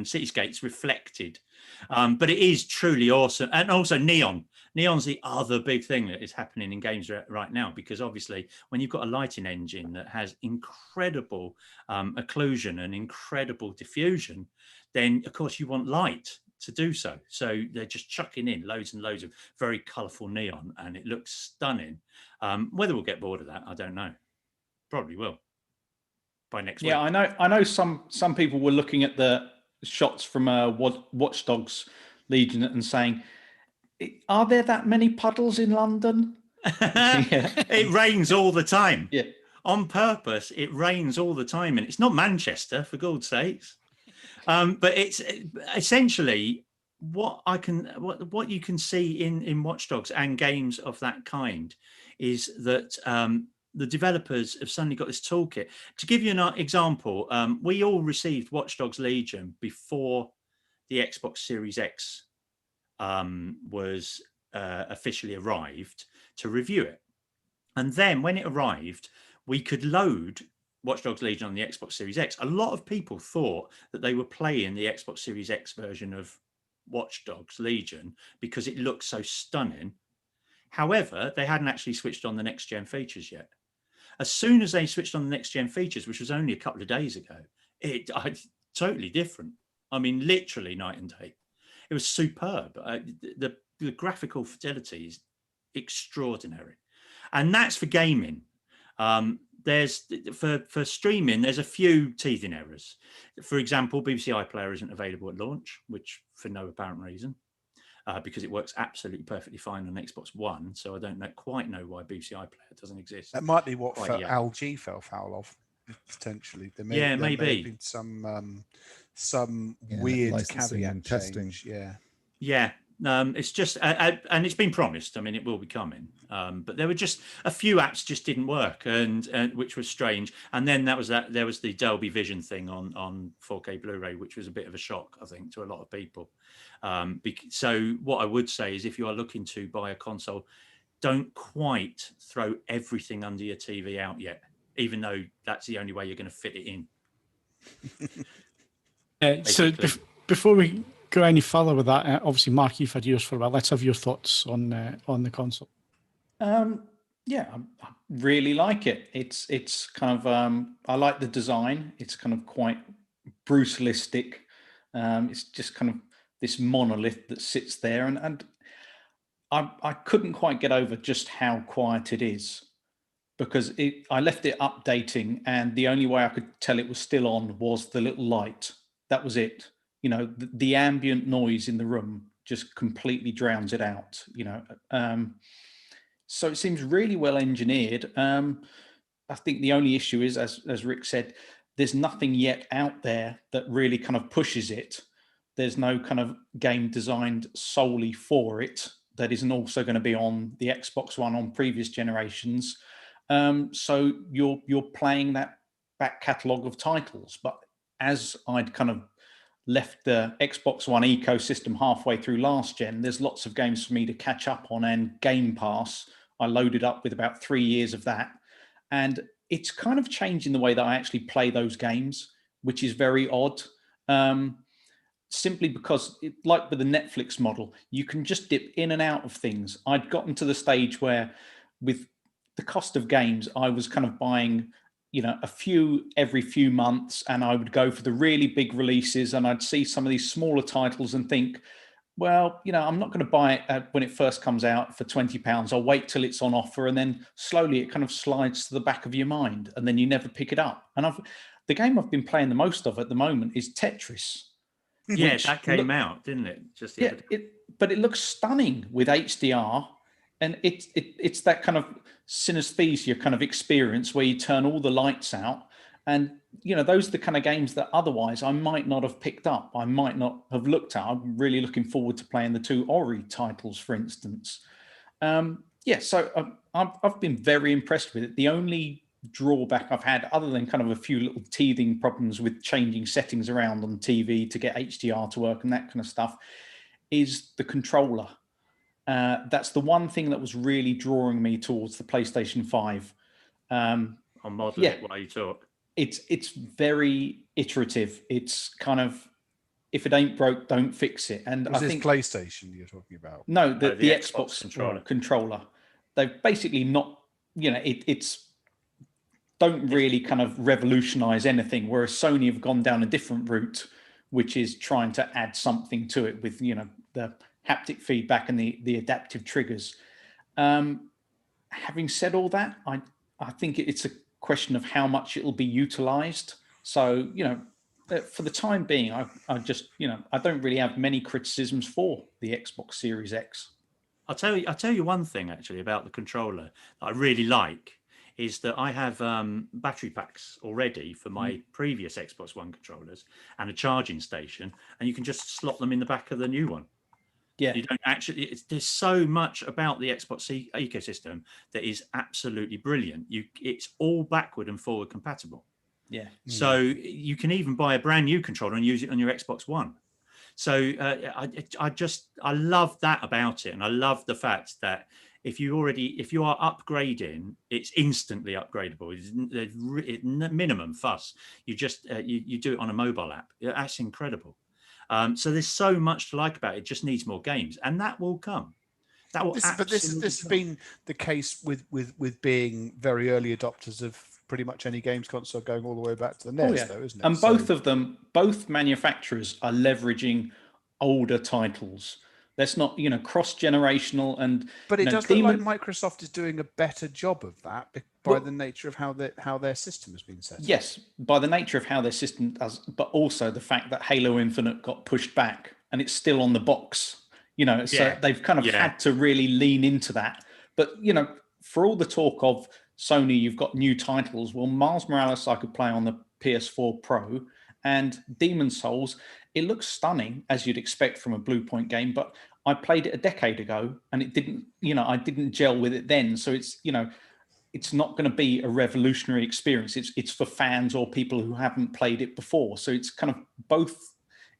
cityscapes reflected. But it is truly awesome. And also neon. Neon's the other big thing that is happening in games right now, because obviously when you've got a lighting engine that has incredible occlusion and incredible diffusion, then of course you want light to do so. So they're just chucking in loads and loads of very colourful neon, and it looks stunning. Whether we'll get bored of that, I don't know. Probably will by next week. Yeah, I know some people were looking at the shots from Watch Dogs Legion and saying, are there that many puddles in London? It rains all the time. Yeah. On purpose, it rains all the time. And it's not Manchester, for God's sakes. But it's essentially what you can see in Watch Dogs and games of that kind is that the developers have suddenly got this toolkit. To give you an example, we all received Watch Dogs Legion before the Xbox Series X was officially arrived to review it. And then when it arrived, we could load Watch Dogs Legion on the Xbox Series X. A lot of people thought that they were playing the Xbox Series X version of Watch Dogs Legion because it looked so stunning. However, they hadn't actually switched on the next gen features yet. As soon as they switched on the next gen features, which was only a couple of days ago, it totally different. I mean, literally night and day. It was superb. The graphical fidelity is extraordinary, and that's for gaming. There's for streaming. There's a few teething errors. For example, BBC iPlayer isn't available at launch, which for no apparent reason, because it works absolutely perfectly fine on Xbox One. So I don't quite know why BBC iPlayer doesn't exist. That might be what LG fell foul of. Potentially, there may have been some weird caveat testing. Yeah. It's just, and it's been promised. I mean, it will be coming, but there were just a few apps just didn't work, and which was strange. And then there was the Dolby Vision thing on 4K Blu-ray, which was a bit of a shock, I think, to a lot of people. So what I would say is, if you are looking to buy a console, don't quite throw everything under your TV out yet, even though that's the only way you're going to fit it in. So before we go any further with that, obviously, Mark, you've had yours for a while. Let's have your thoughts on the console. Yeah, I really like it. It's kind of I like the design. It's kind of quite brutalistic. It's just kind of this monolith that sits there, and I couldn't quite get over just how quiet it is, because I left it updating, and the only way I could tell it was still on was the little light. That was it. You know, the ambient noise in the room just completely drowns it out. You know, so it seems really well engineered. I think the only issue is, as Rik said, there's nothing yet out there that really kind of pushes it. There's no kind of game designed solely for it that isn't also going to be on the Xbox One on previous generations. So you're playing that back catalogue of titles. But as I'd kind of left the Xbox One ecosystem halfway through last gen, there's lots of games for me to catch up on, and Game Pass, I loaded up with about 3 years of that. And it's kind of changing the way that I actually play those games, which is very odd. Simply because, like with the Netflix model, you can just dip in and out of things. I'd gotten to the stage where, with the cost of games, I was kind of buying, you know, a few every few months, and I would go for the really big releases, and I'd see some of these smaller titles and think, well, you know, I'm not going to buy it when it first comes out for £20. I'll wait till it's on offer, and then slowly it kind of slides to the back of your mind, and then you never pick it up. And the game I've been playing the most of at the moment is Tetris. Yeah, that came out, didn't it? Just yeah, but it looks stunning with HDR, and it's that kind of synesthesia kind of experience where you turn all the lights out, and you know, those are the kind of games that otherwise I might not have picked up, I might not have looked at. I'm really looking forward to playing the 2 Ori titles, for instance. Yeah, so I've been very impressed with it. The only drawback I've had, other than kind of a few little teething problems with changing settings around on TV to get HDR to work and that kind of stuff, is the controller. That's the one thing that was really drawing me towards the PlayStation 5. I'll model it while you talk. It's very iterative. It's kind of, if it ain't broke, don't fix it. And I think PlayStation you're talking about? No, the Xbox controller. They've basically not, you know, it's don't really kind of revolutionize anything, whereas Sony have gone down a different route, which is trying to add something to it with, you know, the haptic feedback and the adaptive triggers. Having said all that, I think it's a question of how much it'll be utilized. So, you know, for the time being, I just, you know, I don't really have many criticisms for the Xbox Series X. I'll tell you one thing actually about the controller that I really like is that I have battery packs already for my previous Xbox One controllers and a charging station, and you can just slot them in the back of the new one. Yeah, you don't actually. There's so much about the Xbox ecosystem that is absolutely brilliant. It's all backward and forward compatible. Yeah. So you can even buy a brand new controller and use it on your Xbox One. So I love that about it, and I love the fact that if you are upgrading, it's instantly upgradable. It's minimum fuss. You just you do it on a mobile app. That's incredible. So there's so much to like about it. It just needs more games, and that will come. That will. But this has been the case with being very early adopters of pretty much any games console, going all the way back to the NES, though, isn't it? And both manufacturers are leveraging older titles. That's not, you know, cross-generational, and but it does look like Microsoft is doing a better job of that by the nature of how their system has been set. Yes, by the nature of how their system does, but also the fact that Halo Infinite got pushed back and it's still on the box. You know, so they've kind of had to really lean into that. But you know, for all the talk of Sony, you've got new titles. Well, Miles Morales I could play on the PS4 Pro, and Demon's Souls, it looks stunning, as you'd expect from a Blue Point game, but I played it a decade ago and it didn't, you know, I didn't gel with it then. So it's, you know, it's not going to be a revolutionary experience. It's for fans or people who haven't played it before. So it's kind of both.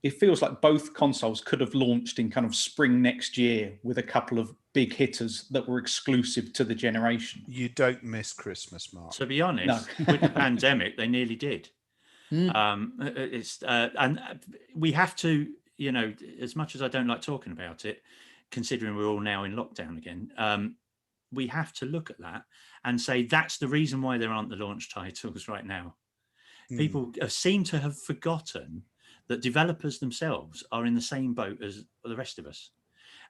It feels like both consoles could have launched in kind of spring next year with a couple of big hitters that were exclusive to the generation. You don't miss Christmas, Mark. To be honest, with the pandemic, they nearly did. And we have to, as much as I don't like talking about it, considering we're all now in lockdown again, we have to look at that and say that's the reason why there aren't the launch titles right now. People seem to have forgotten that developers themselves are in the same boat as the rest of us,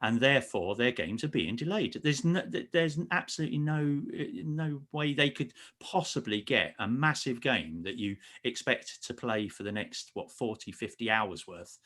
and therefore their games are being delayed. There's absolutely no way they could possibly get a massive game that you expect to play for the next 40, 50 hours worth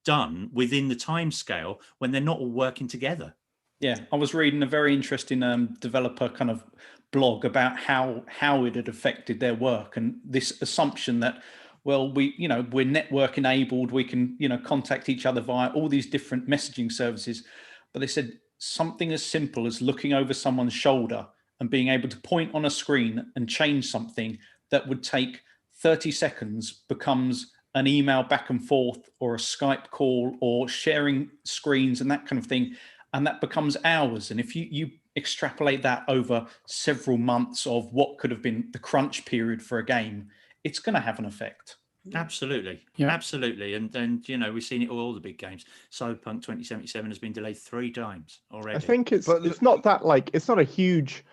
done within the time scale when they're not all working together. Yeah, I was reading a very interesting developer kind of blog about how it had affected their work, and this assumption that, well, we're network enabled, we can contact each other via all these different messaging services, but they said something as simple as looking over someone's shoulder and being able to point on a screen and change something that would take 30 seconds becomes an email back and forth or a Skype call or sharing screens and that kind of thing. And that becomes hours. And if you extrapolate that over several months of what could have been the crunch period for a game, it's going to have an effect. Absolutely. Absolutely. And then, we've seen it all the big games. Cyberpunk 2077 has been delayed 3 times already. I think it's not that it's not a huge,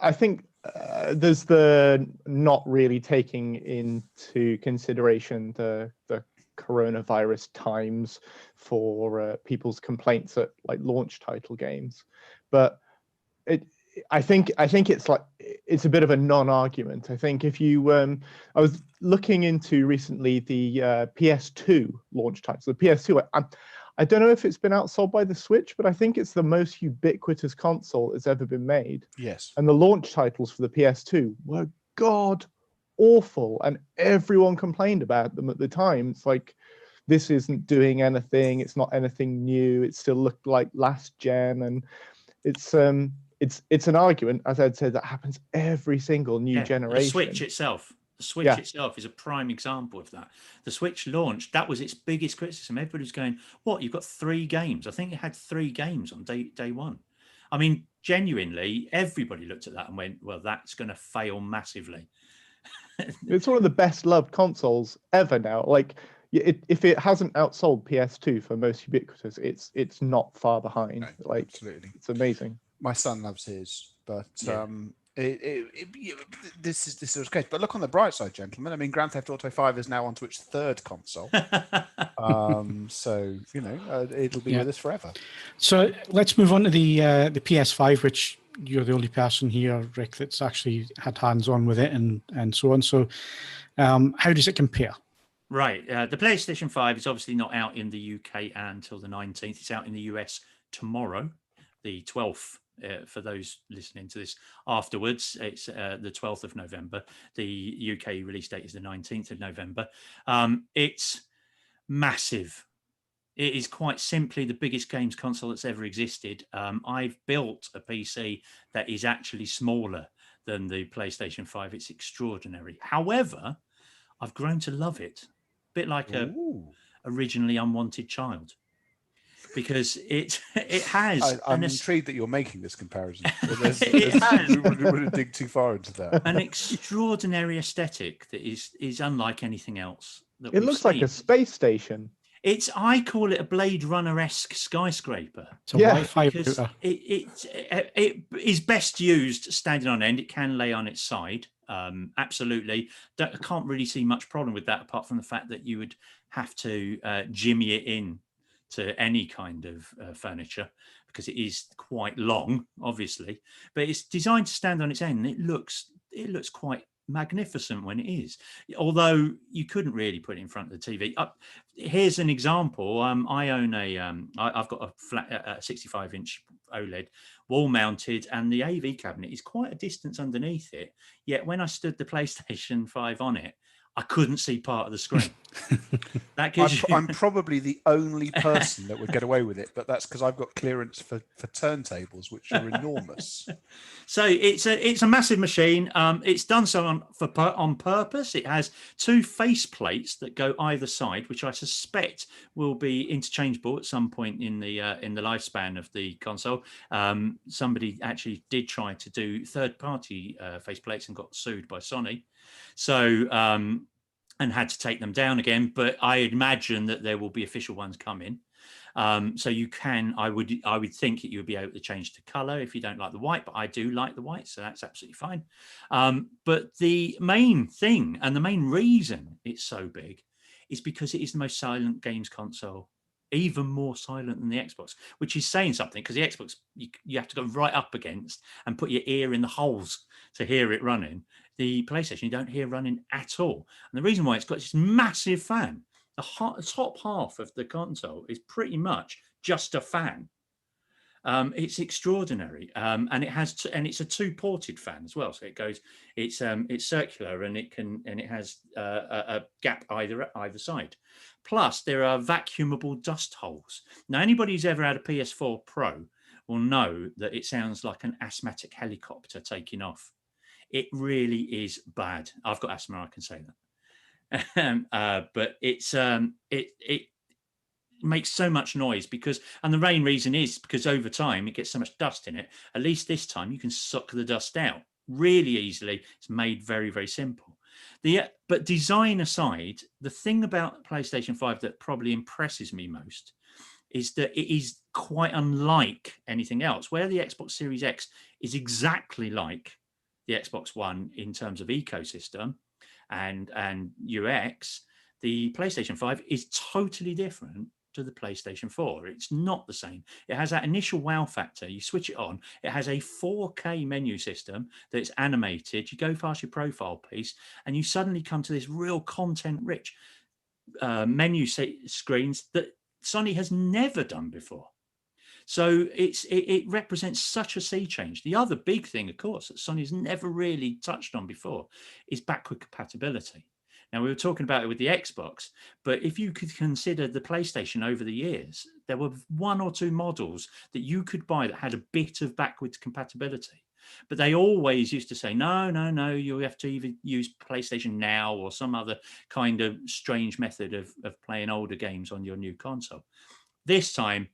I think there's the not really taking into consideration the coronavirus times for people's complaints at launch title games, but I think it's a bit of a non-argument. I think if you I was looking into recently the PS2 launch titles. The PS2, I don't know if it's been outsold by the Switch, but I think it's the most ubiquitous console that's ever been made. Yes. And the launch titles for the PS2 were god awful, and everyone complained about them at the time. It's like, this isn't doing anything, it's not anything new, it still looked like last gen, and it's an argument, as I'd say, that happens every single new generation. The Switch itself is a prime example of that. The Switch launched, that was its biggest criticism. Everybody was going, what, you've got 3 games? I think it had 3 games on day one. I mean, genuinely, everybody looked at that and went, well, that's going to fail massively. It's one of the best loved consoles ever now. If it hasn't outsold PS2 for most ubiquitous, it's not far behind. No, absolutely, it's amazing. My son loves his, but this is the case. But look on the bright side, gentlemen. I mean, Grand Theft Auto 5 is now onto its 3rd console, so it'll be with us forever. So let's move on to the PS5, which you're the only person here, Rik, that's actually had hands-on with it and so on. So how does it compare? Right. The PlayStation 5 is obviously not out in the UK until the 19th. It's out in the US tomorrow, the 12th. For those listening to this afterwards, it's the 12th of November. The UK release date is the 19th of November. It's massive. It is quite simply the biggest games console that's ever existed. I've built a PC that is actually smaller than the PlayStation 5. It's extraordinary. However, I've grown to love it, a bit like a originally unwanted child, because it has. I'm intrigued that you're making this comparison. We wouldn't dig too far into that. An extraordinary aesthetic that is unlike anything else. It looks like a space station. I call it a Blade Runner-esque skyscraper. It's a Wi-Fi because it is best used standing on end. It can lay on its side. Absolutely. I can't really see much problem with that, apart from the fact that you would have to jimmy it in to any kind of furniture, because it is quite long, obviously. But it's designed to stand on its end. It looks quite magnificent when it is, although you couldn't really put it in front of the TV. Here's an example. I own I've got a flat 65-inch OLED wall mounted, and the AV cabinet is quite a distance underneath it, yet when I stood the PlayStation 5 on it, I couldn't see part of the screen. I'm probably the only person that would get away with it, but that's because I've got clearance for turntables, which are enormous. So it's a massive machine. It's done so on purpose. It has 2 face plates that go either side, which I suspect will be interchangeable at some point in the lifespan of the console. Somebody actually did try to do third-party face plates and got sued by Sony. So and had to take them down again. But I imagine that there will be official ones coming. So you can, I would think that you would be able to change the color if you don't like the white, but I do like the white, so that's absolutely fine. But the main thing and the main reason it's so big is because it is the most silent games console, even more silent than the Xbox, which is saying something, because the Xbox, you have to go right up against and put your ear in the holes to hear it running. The PlayStation, you don't hear running at all. And the reason why, it's got this massive fan. The top half of the console is pretty much just a fan. It's extraordinary, and it has and it's a two-ported fan as well. So it goes, it's circular, and it has a gap either side. Plus, there are vacuumable dust holes. Now, anybody who's ever had a PS4 Pro will know that it sounds like an asthmatic helicopter taking off. It really is bad. I've got asthma, I can say that. But it makes so much noise because, and the main reason is because over time it gets so much dust in it. At least this time you can suck the dust out really easily. It's made very, very simple. But design aside, the thing about PlayStation 5 that probably impresses me most is that it is quite unlike anything else. Where the Xbox Series X is exactly like the Xbox One in terms of ecosystem and UX, the PlayStation 5 is totally different to the PlayStation 4. It's not the same. It has that initial wow factor. You switch it on, it has a 4K menu system that's animated. You go past your profile piece and you suddenly come to this real content rich menu screens that Sony has never done before. So it represents such a sea change. The other big thing, of course, that Sony's never really touched on before is backward compatibility. Now, we were talking about it with the Xbox, but if you could consider the PlayStation over the years, there were 1 or 2 models that you could buy that had a bit of backwards compatibility. But they always used to say, no, you have to either use PlayStation Now or some other kind of strange method of playing older games on your new console. This time,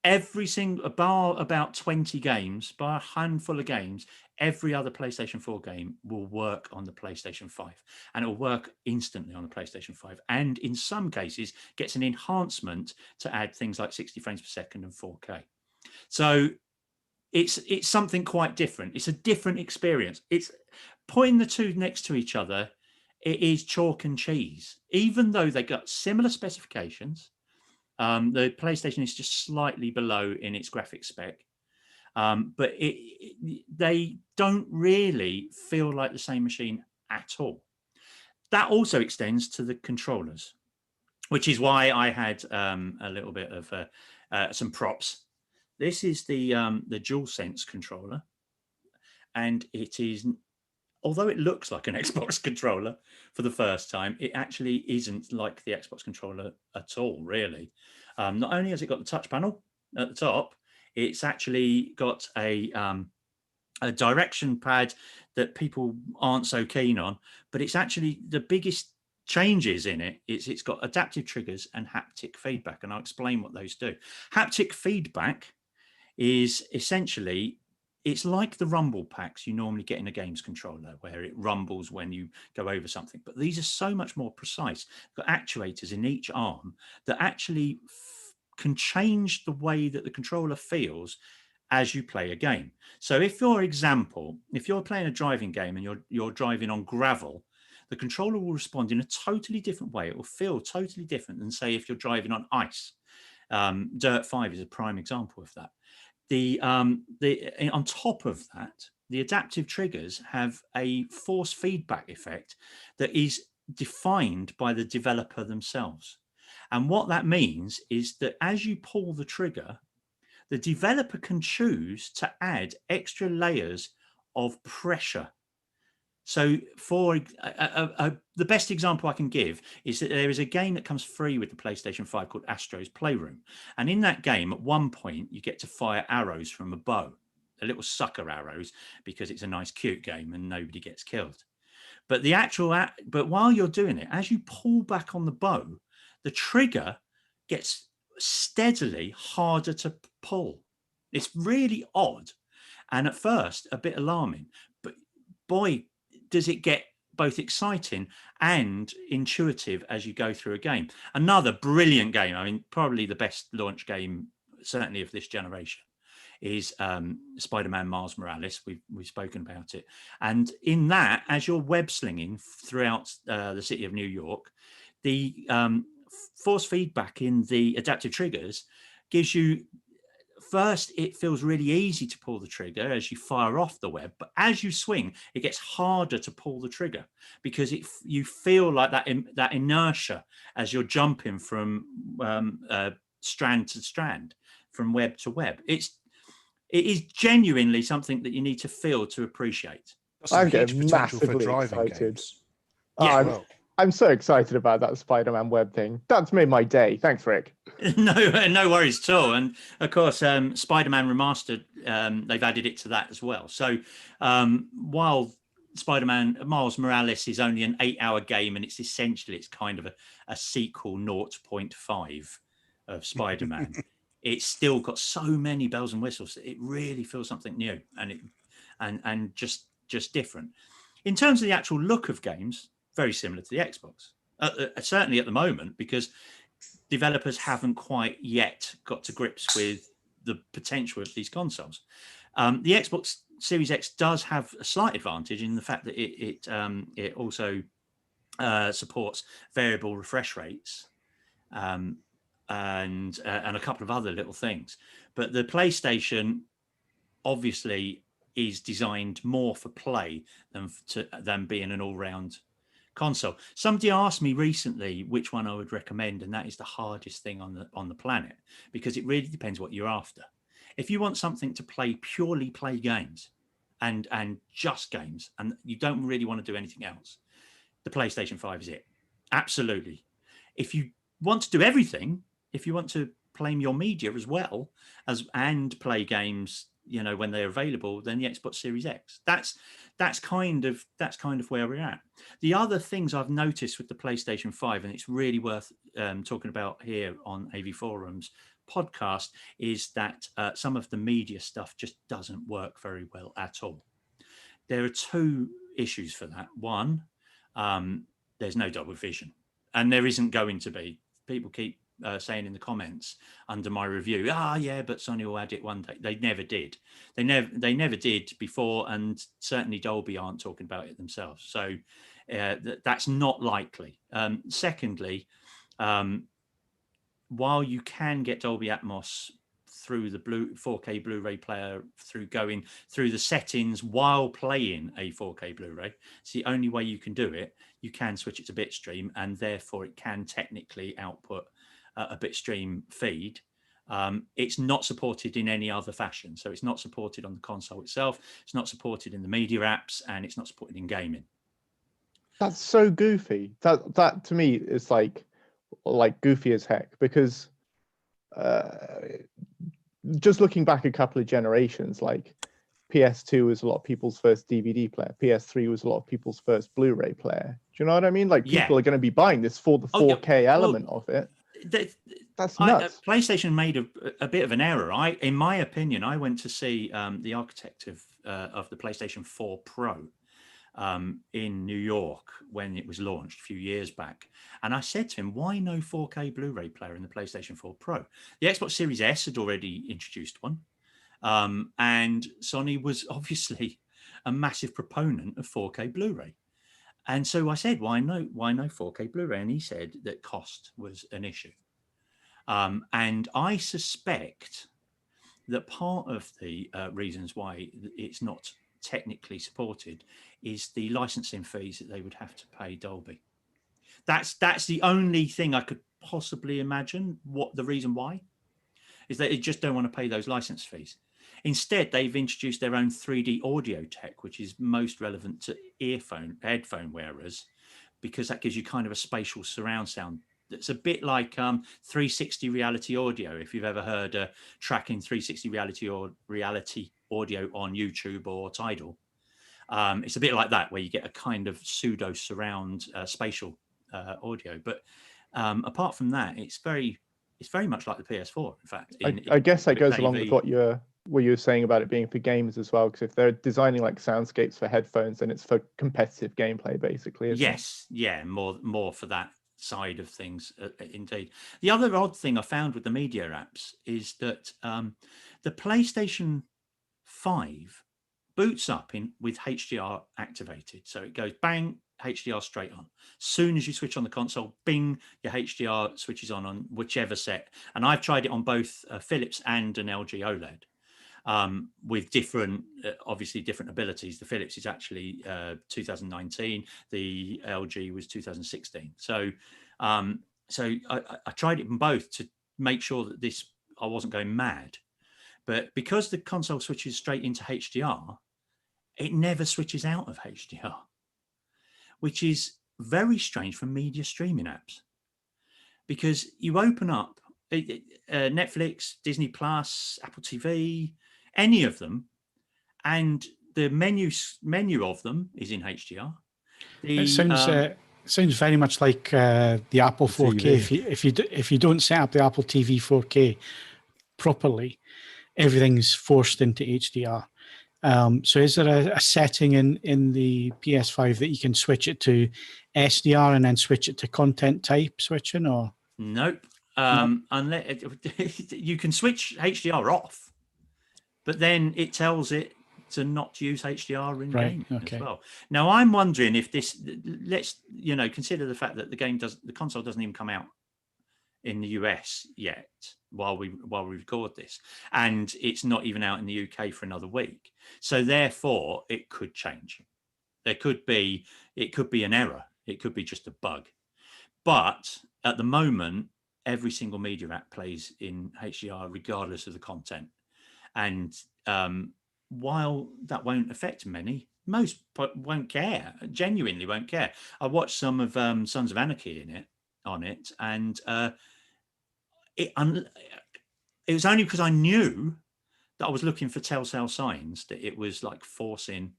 every single, bar about 20 games, bar a handful of games, every other PlayStation 4 game will work on the PlayStation 5, and it will work instantly on the PlayStation 5, and in some cases gets an enhancement to add things like 60 frames per second and 4K. So it's something quite different. It's a different experience. It's putting the two next to each other. It is chalk and cheese, even though they got similar specifications. The PlayStation is just slightly below in its graphics spec, but they don't really feel like the same machine at all. That also extends to the controllers, which is why I had a little bit of some props. This is the DualSense controller, and it is, although it looks like an Xbox controller for the first time, it actually isn't like the Xbox controller at all, really. Not only has it got the touch panel at the top, it's actually got a direction pad that people aren't so keen on, but it's actually the biggest changes in it. It's got adaptive triggers and haptic feedback, and I'll explain what those do. Haptic feedback is essentially, it's like the rumble packs you normally get in a games controller, where it rumbles when you go over something. But these are so much more precise. They've got actuators in each arm that actually can change the way that the controller feels as you play a game. So if, for example, if you're playing a driving game and you're driving on gravel, the controller will respond in a totally different way. It will feel totally different than, say, if you're driving on ice. Dirt 5 is a prime example of that. On top of that, the adaptive triggers have a force feedback effect that is defined by the developer themselves. And what that means is that as you pull the trigger, the developer can choose to add extra layers of pressure. So for the best example I can give is that there is a game that comes free with the PlayStation 5 called Astro's Playroom. And in that game, at one point, you get to fire arrows from a bow, the little sucker arrows, because it's a nice, cute game and nobody gets killed. But but while you're doing it, as you pull back on the bow, the trigger gets steadily harder to pull. It's really odd. And at first, a bit alarming. But boy, does it get both exciting and intuitive as you go through a game. Another brilliant game, I mean, probably the best launch game, certainly of this generation, is Spider-Man Miles Morales. We've spoken about it. And in that, as you're web slinging throughout the city of New York, the force feedback in the adaptive triggers gives you, first, it feels really easy to pull the trigger as you fire off the web, but as you swing, it gets harder to pull the trigger because you feel like that inertia as you're jumping from strand to strand, from web to web. It is genuinely something that you need to feel to appreciate. I'm getting massively excited. Yeah. I'm so excited about that Spider-Man web thing. That's made my day. Thanks, Rick. No worries at all. And of course, Spider-Man Remastered, they've added it to that as well. So while Spider-Man Miles Morales is only an 8-hour game, and it's kind of a sequel 0.5 of Spider-Man, it's still got so many bells and whistles that it really feels something new and just different. In terms of the actual look of games, very similar to the Xbox, certainly at the moment, because developers haven't quite yet got to grips with the potential of these consoles. The Xbox Series X does have a slight advantage in the fact that it also supports variable refresh rates and a couple of other little things. But the PlayStation obviously is designed more for play than being an all-round console. Somebody asked me recently which one I would recommend, and that is the hardest thing on the planet, because it really depends what you're after. If you want something to purely play games and just games, and you don't really want to do anything else, the PlayStation 5 is it. Absolutely. If you want to do everything, if you want to claim your media as well and play games, when they're available, then the Xbox Series X. That's kind of where we're at. The other things I've noticed with the PlayStation 5, and it's really worth talking about here on AVForums podcast, is that some of the media stuff just doesn't work very well at all. There are two issues for that. One, there's no double vision, and there isn't going to be. People keep saying in the comments under my review, but Sony will add it one day. They never did. They never did before, and certainly Dolby aren't talking about it themselves. So that's not likely. Secondly, while you can get Dolby Atmos through the 4K Blu-ray player, through going through the settings while playing a 4K Blu-ray, it's the only way you can do it. You can switch it to bitstream, and therefore it can technically output a bitstream feed. It's not supported in any other fashion. So it's not supported on the console itself. It's not supported in the media apps, and it's not supported in gaming. That's so goofy. That to me is like goofy as heck, because just looking back a couple of generations, like PS2 was a lot of people's first DVD player. PS3 was a lot of people's first Blu-ray player. Do you know what I mean? Like people are going to be buying this for the 4K element of it. That's nuts. PlayStation made a bit of an error. In my opinion, I went to see the architect of the PlayStation 4 Pro in New York when it was launched a few years back, and I said to him, "Why no 4K Blu-ray player in the PlayStation 4 Pro?" The Xbox Series S had already introduced one, and Sony was obviously a massive proponent of 4K Blu-ray. And so I said, why no 4K Blu-ray? And he said that cost was an issue. And I suspect that part of the reasons why it's not technically supported is the licensing fees that they would have to pay Dolby. That's the only thing I could possibly imagine. What the reason why is that they just don't want to pay those license fees. Instead, they've introduced their own 3D audio tech, which is most relevant to headphone wearers, because that gives you kind of a spatial surround sound. It's a bit like 360 reality audio. If you've ever heard tracking 360 reality audio on YouTube or Tidal, it's a bit like that, where you get a kind of pseudo surround spatial audio. But apart from that, it's very much like the PS4. In fact, I guess that goes along with what you're what you were saying about it being for gamers as well, because if they're designing like soundscapes for headphones, then it's for competitive gameplay, basically. Yes, yeah, more for that side of things, indeed. The other odd thing I found with the media apps is that the PlayStation 5 boots up with HDR activated, so it goes bang, HDR straight on. Soon as you switch on the console, bing, your HDR switches on whichever set. And I've tried it on both Philips and an LG OLED. With different, obviously different abilities. The Philips is actually 2019. The LG was 2016. So, I tried it in both to make sure that I wasn't going mad. But because the console switches straight into HDR, it never switches out of HDR, which is very strange for media streaming apps. Because you open up Netflix, Disney Plus, Apple TV, any of them, and the menu of them is in HDR. It sounds very much like the Apple 4K. If you don't set up the Apple TV 4K properly, everything's forced into HDR. So is there a setting in the PS5 that you can switch it to SDR and then switch it to content type switching, or? Nope. Unless you can switch HDR off, but then it tells it to not use HDR in game as well. Now I'm wondering if this, let's consider the fact that the console doesn't even come out in the US yet while we record this, and it's not even out in the UK for another week. So therefore, it could change. It could be an error. It could be just a bug. But at the moment, every single media app plays in HDR regardless of the content. And while that won't affect many, most won't care, genuinely won't care. I watched some of Sons of Anarchy on it, and it was only because I knew that I was looking for telltale signs that it was like forcing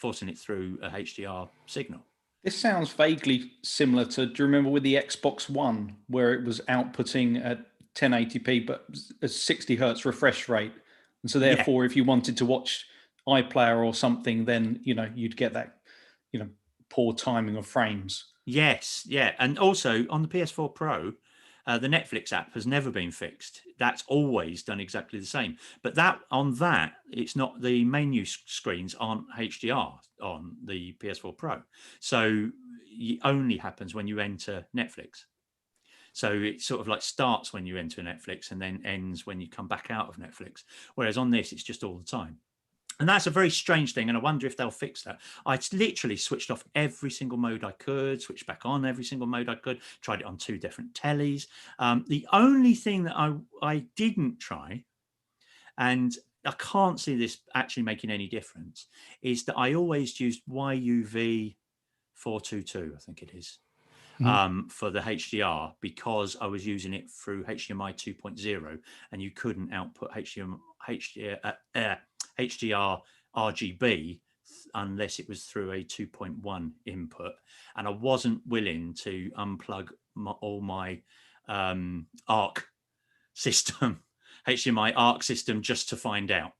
it through a HDR signal. This sounds vaguely similar to, do you remember with the Xbox One, where it was outputting at 1080p but a 60 hertz refresh rate? And so therefore, if you wanted to watch iPlayer or something, then, you'd get that, poor timing of frames. Yes, yeah. And also on the PS4 Pro, the Netflix app has never been fixed. That's always done exactly the same. But it's not, the menu screens aren't HDR on the PS4 Pro. So it only happens when you enter Netflix. So it sort of like starts when you enter Netflix and then ends when you come back out of Netflix. Whereas on this, it's just all the time. And that's a very strange thing. And I wonder if they'll fix that. I literally switched off every single mode I could, switched back on every single mode I could, tried it on 2 different tellies. The only thing that I didn't try, and I can't see this actually making any difference, is that I always used YUV 422, I think it is, for the HDR, because I was using it through HDMI 2.0 and you couldn't output HDR RGB unless it was through a 2.1 input, and I wasn't willing to unplug all my ARC system, HDMI ARC system, just to find out.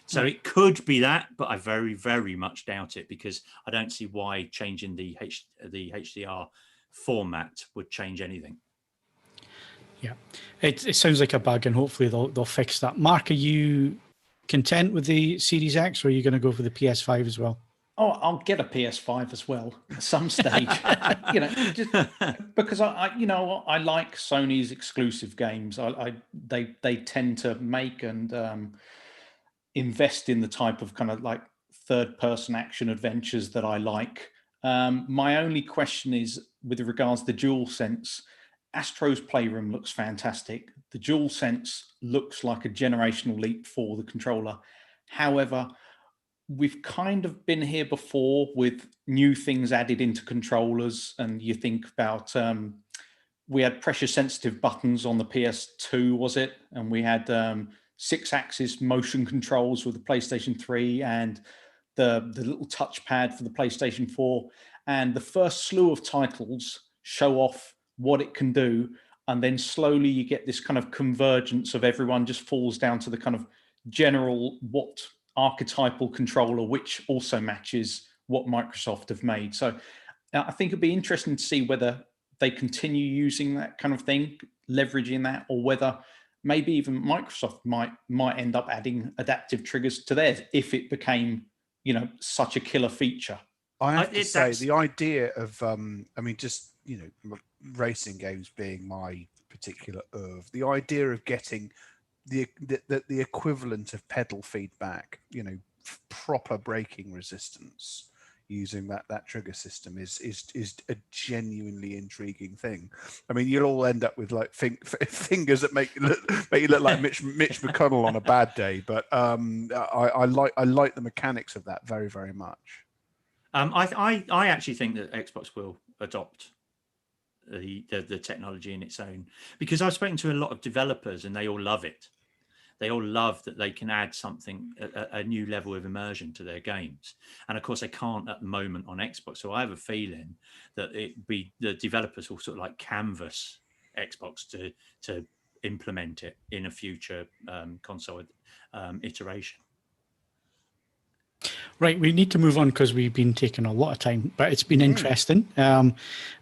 So it could be that, but I very, very much doubt it, because I don't see why changing the HDR format would change anything. Yeah, it sounds like a bug, and hopefully they'll fix that. Mark, are you content with the Series X, or are you going to go for the PS5 as well? Oh, I'll get a PS5 as well at some stage. Just because I like Sony's exclusive games. They tend to make and invest in the type of kind of like third-person action adventures that I like. My only question is with regards to the DualSense. Astro's Playroom looks fantastic. The DualSense looks like a generational leap for the controller. However, we've kind of been here before with new things added into controllers, and you think about we had pressure-sensitive buttons on the PS2, was it? And we had 6-axis motion controls with the PlayStation 3 and the little touchpad for the PlayStation 4. And the first slew of titles show off what it can do, and then slowly you get this kind of convergence of everyone just falls down to the kind of general what archetypal controller, which also matches what Microsoft have made. So I think it'd be interesting to see whether they continue using that kind of thing, leveraging that, or whether maybe even Microsoft might end up adding adaptive triggers to theirs if it became, you know, such a killer feature. I have to say the idea of, I mean, just, you know, racing games being my particular the idea of getting the equivalent of pedal feedback, you know, proper braking resistance using that trigger system is a genuinely intriguing thing. I mean, you'll all end up with like fingers that make you look like Mitch McConnell on a bad day. But I like the mechanics of that very, very much. I actually think that Xbox will adopt the technology in its own, because I've spoken to a lot of developers and they all love it. They all love that they can add something, a new level of immersion to their games. And of course, they can't at the moment on Xbox. So I have a feeling that the developers will sort of like canvas Xbox to implement it in a future console iteration. Right, we need to move on because we've been taking a lot of time, but it's been interesting. And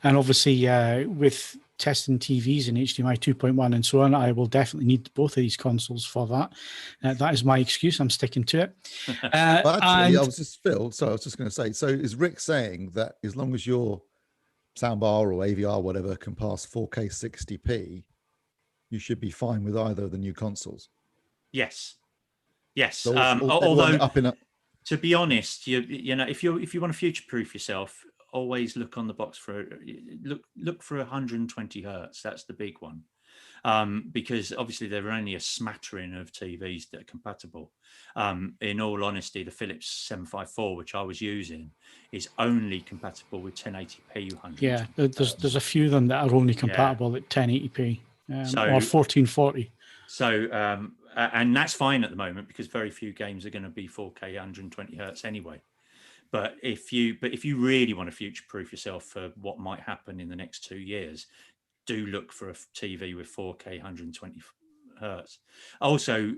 obviously, with testing TVs and HDMI 2.1 and so on, I will definitely need both of these consoles for that. That is my excuse. I'm sticking to it. But actually, I was just going to say, so is Rick saying that as long as your soundbar or AVR, whatever, can pass 4K 60p, you should be fine with either of the new consoles? Yes. Yes. So although, to be honest, you know, if you want to future-proof yourself, always look on the box for look for 120 hertz. That's the big one, because obviously there are only a smattering of TVs that are compatible. In all honesty, the Philips 754, which I was using, is only compatible with 1080p. 100. Yeah, there's a few of them that are only compatible at 1080p or 1440. So and that's fine at the moment because very few games are going to be 4K 120 hertz anyway. But if you really want to future-proof yourself for what might happen in the next 2 years, do look for a TV with 4K 120 hertz. Also,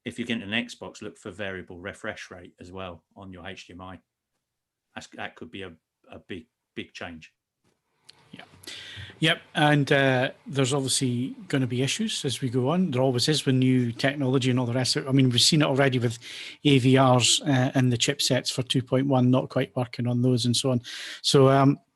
if you're getting an Xbox, look for variable refresh rate as well on your HDMI. That could be a big change. Yeah. Yep. And there's obviously going to be issues as we go on. There always is with new technology and all the rest of it. I mean, we've seen it already with AVRs and the chipsets for 2.1 not quite working on those and so on. So,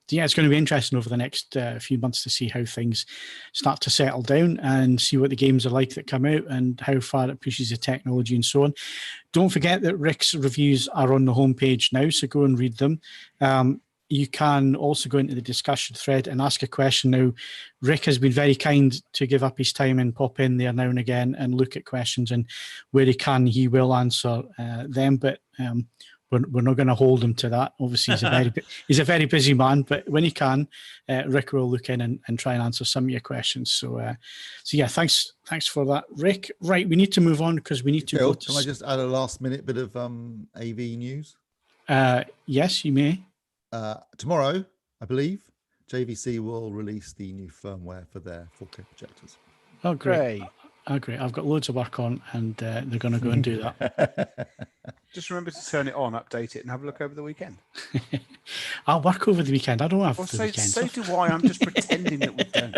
yeah, it's going to be interesting over the next few months to see how things start to settle down and see what the games are like that come out and how far it pushes the technology and so on. Don't forget that Rick's reviews are on the homepage now, so go and read them. You can also go into the discussion thread and ask a question. Now, Rick has been very kind to give up his time and pop in there now and again and look at questions, and where he can, he will answer them. But we're not going to hold him to that. Obviously, he's a very busy man, but when he can, Rick will look in and try and answer some of your questions. So yeah, thanks for that, Rick. Right, we need to move on because we need to go to... Can I just add a last-minute bit of AV news? Yes, you may. Tomorrow, I believe, JVC will release the new firmware for their 4K projectors. Oh, great. Oh, great. I've got loads of work on, and they're going to go and do that. Just remember to turn it on, update it, and have a look over the weekend. I'll work over the weekend. I don't have the weekend. So do I. I'm just pretending that we don't.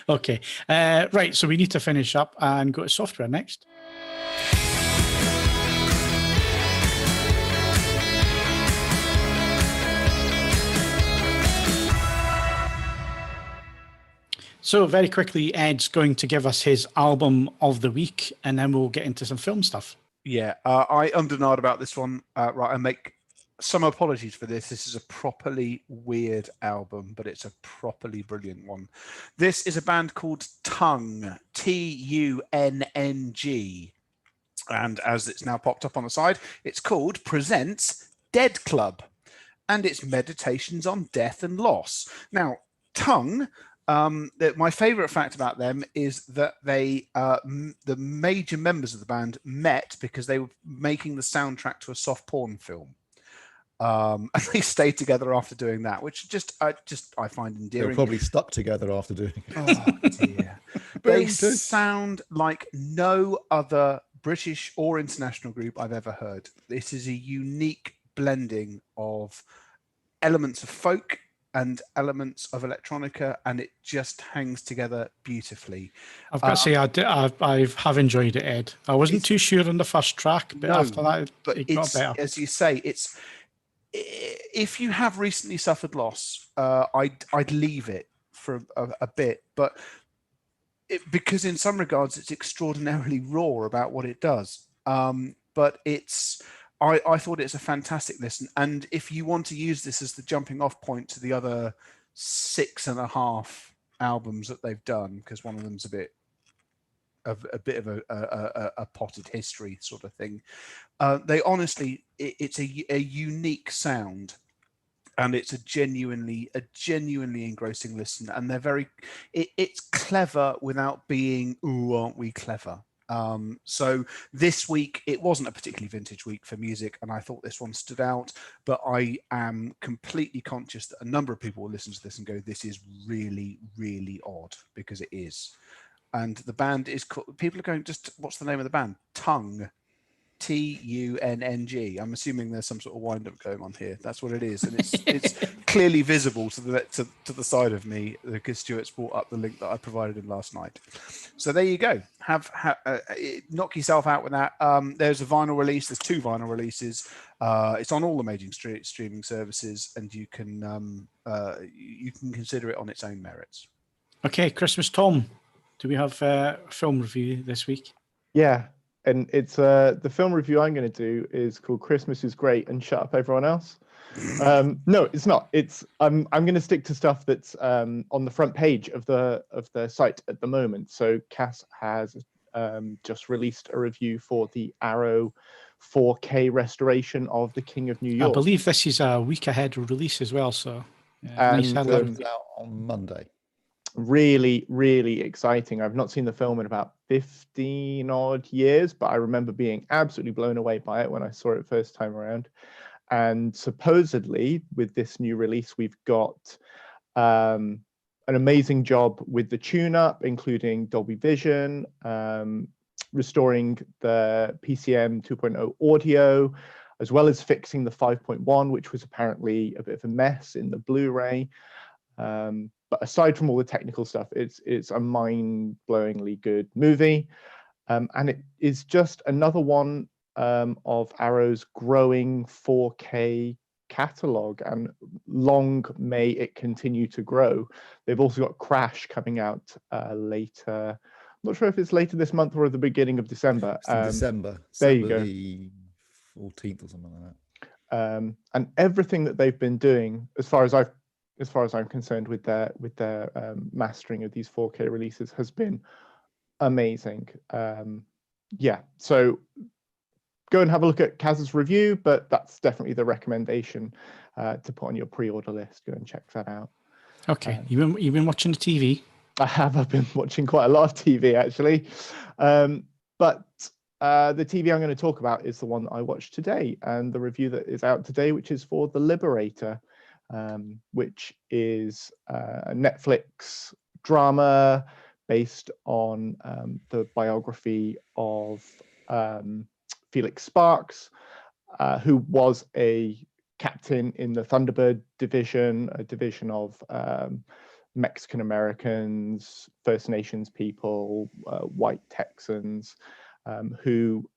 Okay. Right. So we need to finish up and go to software next. So very quickly, Ed's going to give us his album of the week, and then we'll get into some film stuff. Yeah, I undenied about this one. Right, I make some apologies for this. This is a properly weird album, but it's a properly brilliant one. This is a band called Tunng, Tunng. And as it's now popped up on the side, it's called Presents Dead Club, and it's meditations on death and loss. Now, Tunng... my favorite fact about them is that they, the major members of the band met because they were making the soundtrack to a soft porn film. And they stayed together after doing that, which I find endearing. They were probably stuck together after doing it. Oh dear. They sound like no other British or international group I've ever heard. This is a unique blending of elements of folk and elements of electronica, and it just hangs together beautifully. I've got to say, I have enjoyed it, Ed. I wasn't too sure on the first track, but after that, it got better. As you say, it's if you have recently suffered loss, I'd leave it for a bit, but because in some regards it's extraordinarily raw about what it does. But I thought it's a fantastic listen, and if you want to use this as the jumping off point to the other 6.5 albums that they've done, because one of them's a bit of a potted history sort of thing, they honestly, it's a unique sound, and it's a genuinely engrossing listen, and they're very it's clever without being, ooh, aren't we clever. So this week, it wasn't a particularly vintage week for music, and I thought this one stood out, but I am completely conscious that a number of people will listen to this and go, this is really, really odd, because it is. And the band is called, people are going, just what's the name of the band? Tunng, Tunng. I'm assuming there's some sort of wind up going on here. That's what it is, and it's clearly visible to the side of me because Stuart's brought up the link that I provided him last night. So there you go. Knock yourself out with that. There's a vinyl release. There's 2 vinyl releases. It's on all the major streaming services, and you can consider it on its own merits. Okay, Christmas Tom, do we have a film review this week? Yeah. And it's the film review I'm going to do is called Christmas is Great and Shut Up Everyone Else. No, it's not. It's I'm going to stick to stuff that's on the front page of the site at the moment. So Cass has just released a review for the Arrow 4K restoration of The King of New York. I believe this is a week ahead of release as well. So and it's out on Monday. Really, really exciting. I've not seen the film in about 15 odd years, but I remember being absolutely blown away by it when I saw it first time around. And supposedly with this new release, we've got an amazing job with the tune-up, including Dolby Vision, restoring the PCM 2.0 audio, as well as fixing the 5.1, which was apparently a bit of a mess in the Blu-ray. But aside from all the technical stuff, it's a mind-blowingly good movie, and it is just another one of Arrow's growing 4K catalog, and long may it continue to grow. They've also got Crash coming out later. I'm not sure if it's later this month or at the beginning of December. December. There you go. The 14th or something like that. And everything that they've been doing, as far as I'm concerned, with their mastering of these 4K releases, has been amazing. Yeah, so go and have a look at Kaz's review, but that's definitely the recommendation to put on your pre-order list. Go and check that out. Okay, you've been watching the TV? I have. I've been watching quite a lot of TV actually, but the TV I'm going to talk about is the one that I watched today, and the review that is out today, which is for The Liberator. Which is a Netflix drama based on the biography of Felix Sparks, who was a captain in the Thunderbird division, a division of Mexican Americans, First Nations people, white Texans, who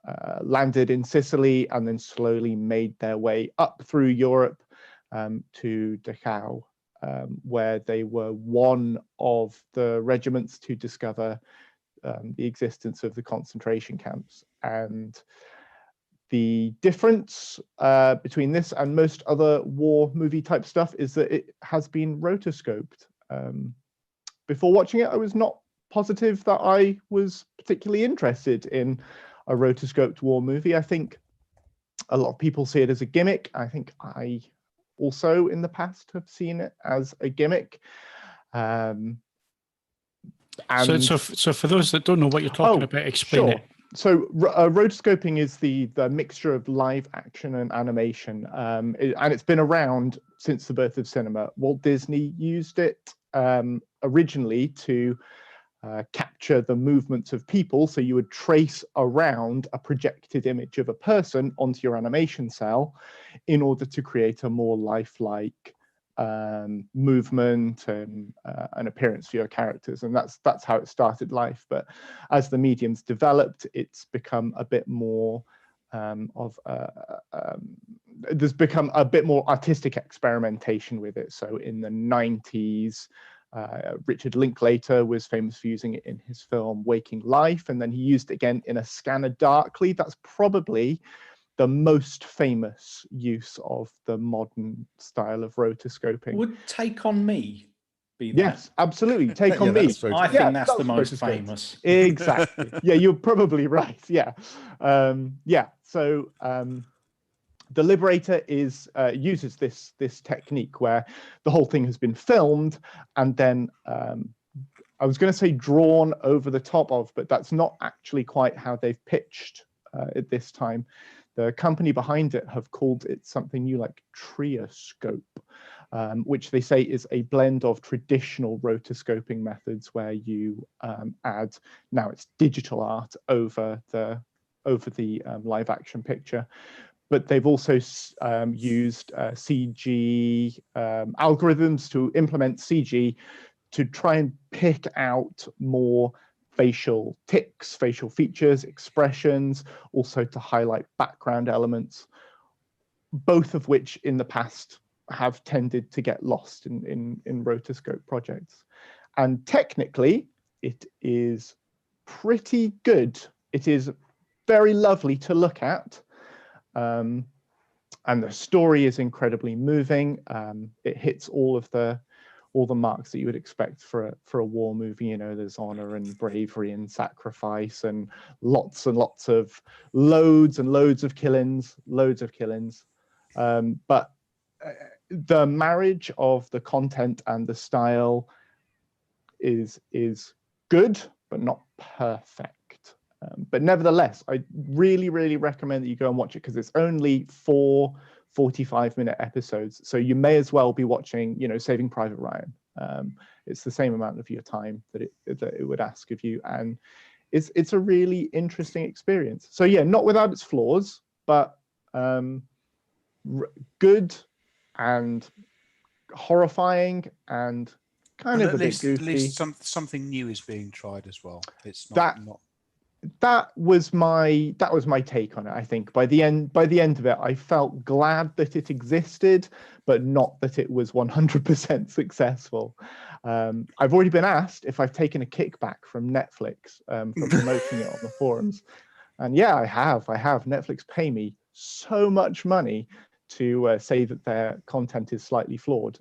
landed in Sicily and then slowly made their way up through Europe to Dachau, where they were one of the regiments to discover the existence of the concentration camps. And the difference between this and most other war movie type stuff is that it has been rotoscoped. Before watching it, I was not positive that I was particularly interested in a rotoscoped war movie. I think a lot of people see it as a gimmick. I think I also in the past have seen it as a gimmick. And so for those that don't know what you're talking about, explain it. So rotoscoping is the mixture of live action and animation, and it's been around since the birth of cinema. Walt Disney used it originally to capture the movements of people. So you would trace around a projected image of a person onto your animation cell in order to create a more lifelike movement and an appearance for your characters. And that's how it started life. But as the medium's developed, it's become a bit more there's become a bit more artistic experimentation with it. So in the 90s, Richard Linklater was famous for using it in his film Waking Life, and then he used it again in A Scanner Darkly. That's probably the most famous use of the modern style of rotoscoping. Would Take On Me be that? Yes, absolutely. Take On Me. I think that's the most famous. Exactly. Yeah, you're probably right. Yeah. So the Liberator uses this technique where the whole thing has been filmed and then I was going to say drawn over the top of, but that's not actually quite how they've pitched at this time. The company behind it have called it something new like Trioscope, which they say is a blend of traditional rotoscoping methods where you add, now it's digital art over the live action picture. But they've also used CG algorithms to implement CG to try and pick out more facial tics, facial features, expressions, also to highlight background elements, both of which in the past have tended to get lost in rotoscope projects. And technically, it is pretty good. It is very lovely to look at. And the story is incredibly moving. It hits all the marks that you would expect for a war movie. You know, there's honor and bravery and sacrifice and lots of loads and loads of killings. But the marriage of the content and the style is good, but not perfect. But nevertheless, I really, really recommend that you go and watch it because it's only 4 45-minute episodes. So you may as well be watching, you know, Saving Private Ryan. It's the same amount of your time that it would ask of you. And it's a really interesting experience. So yeah, not without its flaws, but good and horrifying and kind of a bit goofy. At least something new is being tried as well. It's not that was my take on it. I think by the end of it, I felt glad that it existed, but not that it was 100% successful. I've already been asked if I've taken a kickback from Netflix for promoting it on the forums, and yeah, I have. Netflix pay me so much money to say that their content is slightly flawed.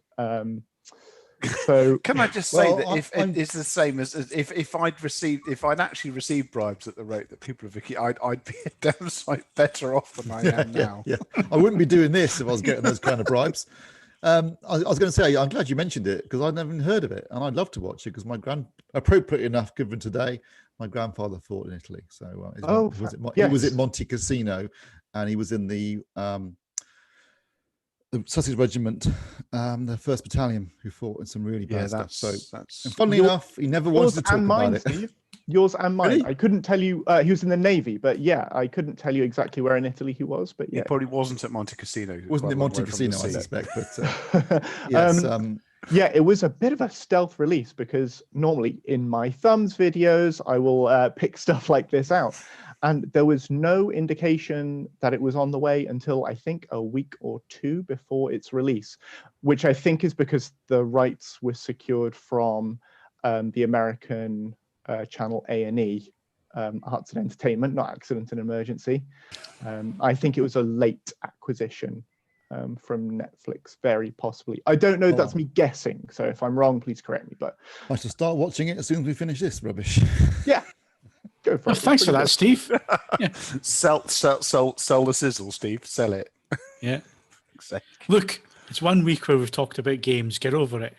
So can I just say that if it's the same as if I'd actually received bribes at the rate that people are, I'd be a damn sight better off than I am now. Yeah. I wouldn't be doing this if I was getting those kind of bribes. I was going to say, I'm glad you mentioned it because I'd never even heard of it, and I'd love to watch it because appropriate enough given today, my grandfather fought in Italy, so he was at Monte Cassino, and he was in the Sussex Regiment, the 1st Battalion, who fought in some really bad stuff. So, and funnily enough, he never wanted to talk about it. Steve, yours and mine. Really? I couldn't tell you. He was in the Navy, but yeah, I couldn't tell you exactly where in Italy he was. But yeah, he probably wasn't at Monte Cassino. It wasn't at Monte Cassino, I suspect. But yes, yeah, it was a bit of a stealth release because normally in my thumbs videos, I will pick stuff like this out. And there was no indication that it was on the way until I think a week or 2 before its release, which I think is because the rights were secured from the American channel A&E, Arts and Entertainment, not Accident and Emergency. I think it was a late acquisition from Netflix, very possibly. I don't know. That's me guessing. So if I'm wrong, please correct me. But I shall start watching it as soon as we finish this rubbish. Yeah. Go for it. Thanks for that, Steve. Yeah. Sell the sizzle, Steve. Sell it. Yeah. Look, it's 1 week where we've talked about games. Get over it.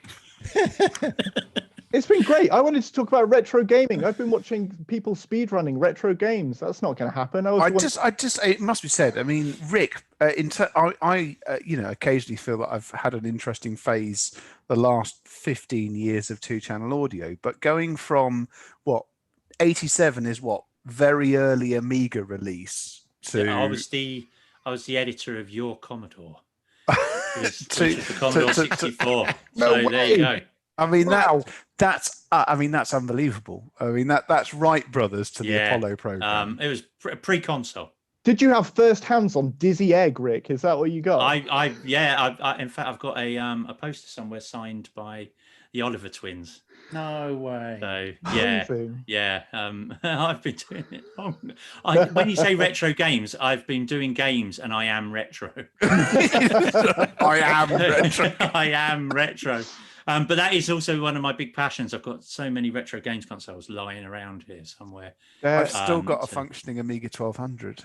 It's been great. I wanted to talk about retro gaming. I've been watching people speedrunning retro games. That's not going to happen. It must be said. I mean, Rik, I occasionally feel that I've had an interesting phase the last 15 years of 2-channel audio. But going from what 87 is what very early Amiga release to I was the editor of Your Commodore, which was the Commodore 64. So there you go. I mean that's unbelievable. I mean that's Wright brothers to the Apollo program. It was pre-console. Did you have first hands on Dizzy Egg, Rick? Is that what you got? I in fact I've got a poster somewhere signed by the Oliver twins. No way. So Amazing. I've been doing it. When you say retro games, I've been doing games, and I am retro. I am retro. I am retro. But that is also one of my big passions. I've got so many retro games consoles lying around here somewhere. I've still got a functioning Amiga 1200.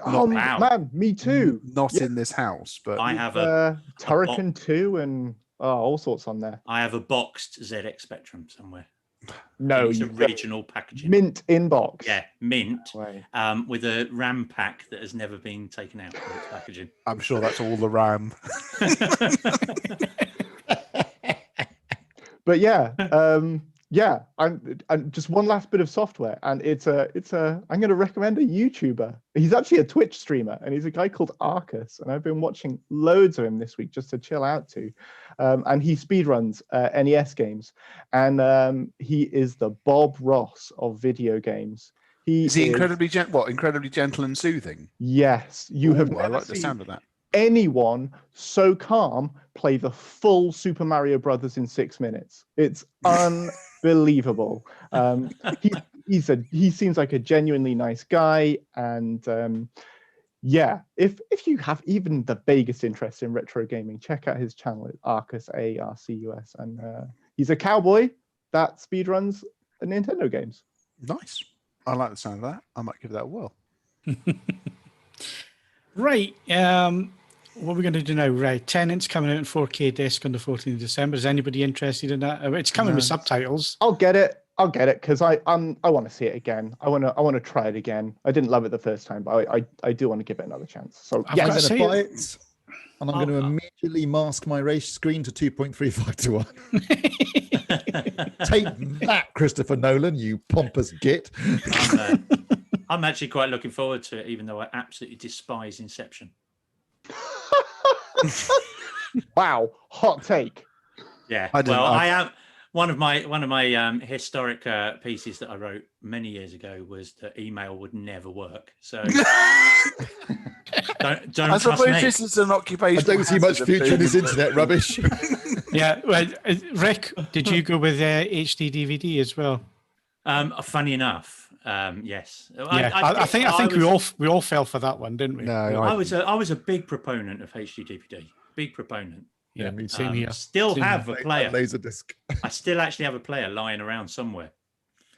Oh man, me too. Not in this house, but I have a Turrican 2 and all sorts on there. I have a boxed ZX Spectrum somewhere. No, it's original packaging. Mint inbox. Yeah, mint. With a RAM pack that has never been taken out of its packaging. I'm sure that's all the RAM. But I'm just one last bit of software, and I'm going to recommend a YouTuber. He's actually a Twitch streamer, and he's a guy called Arcus, and I've been watching loads of him this week just to chill out to. And he speedruns NES games, and he is the Bob Ross of video games. Is he incredibly gentle and soothing? Yes, I like the sound of that. Anyone so calm play the full Super Mario Brothers in 6 minutes. It's unbelievable. He seems like a genuinely nice guy, and if you have even the vaguest interest in retro gaming, check out his channel at Arcus, Arcus, and he's a cowboy that speedruns Nintendo games. Nice. I like the sound of that. I might give that a whirl. Right. What are we going to do now? Right. Tenet's coming out in 4K disc on the 14th of December. Is anybody interested in that? It's coming with subtitles. I'll get it because I want to see it again. I want to try it again. I didn't love it the first time, but I do want to give it another chance. So I'm going to buy it, and I'm going to immediately mask my race screen to 2.35 to 1. Take that, Christopher Nolan, you pompous git. I'm actually quite looking forward to it, even though I absolutely despise Inception. Wow, hot take. Yeah, I am one of my historic pieces that I wrote many years ago was that email would never work. So don't I suppose trust me. this is an occupation. I don't see much future in this internet rubbish. Yeah, well, Rick, did you go with HD DVD as well? Funny enough, yes. Yeah, I think we all fell for that one, didn't we? No, I was a big proponent of HD DVD. Big proponent. Yeah, same here. Still have a player. Laser disc. I still actually have a player lying around somewhere.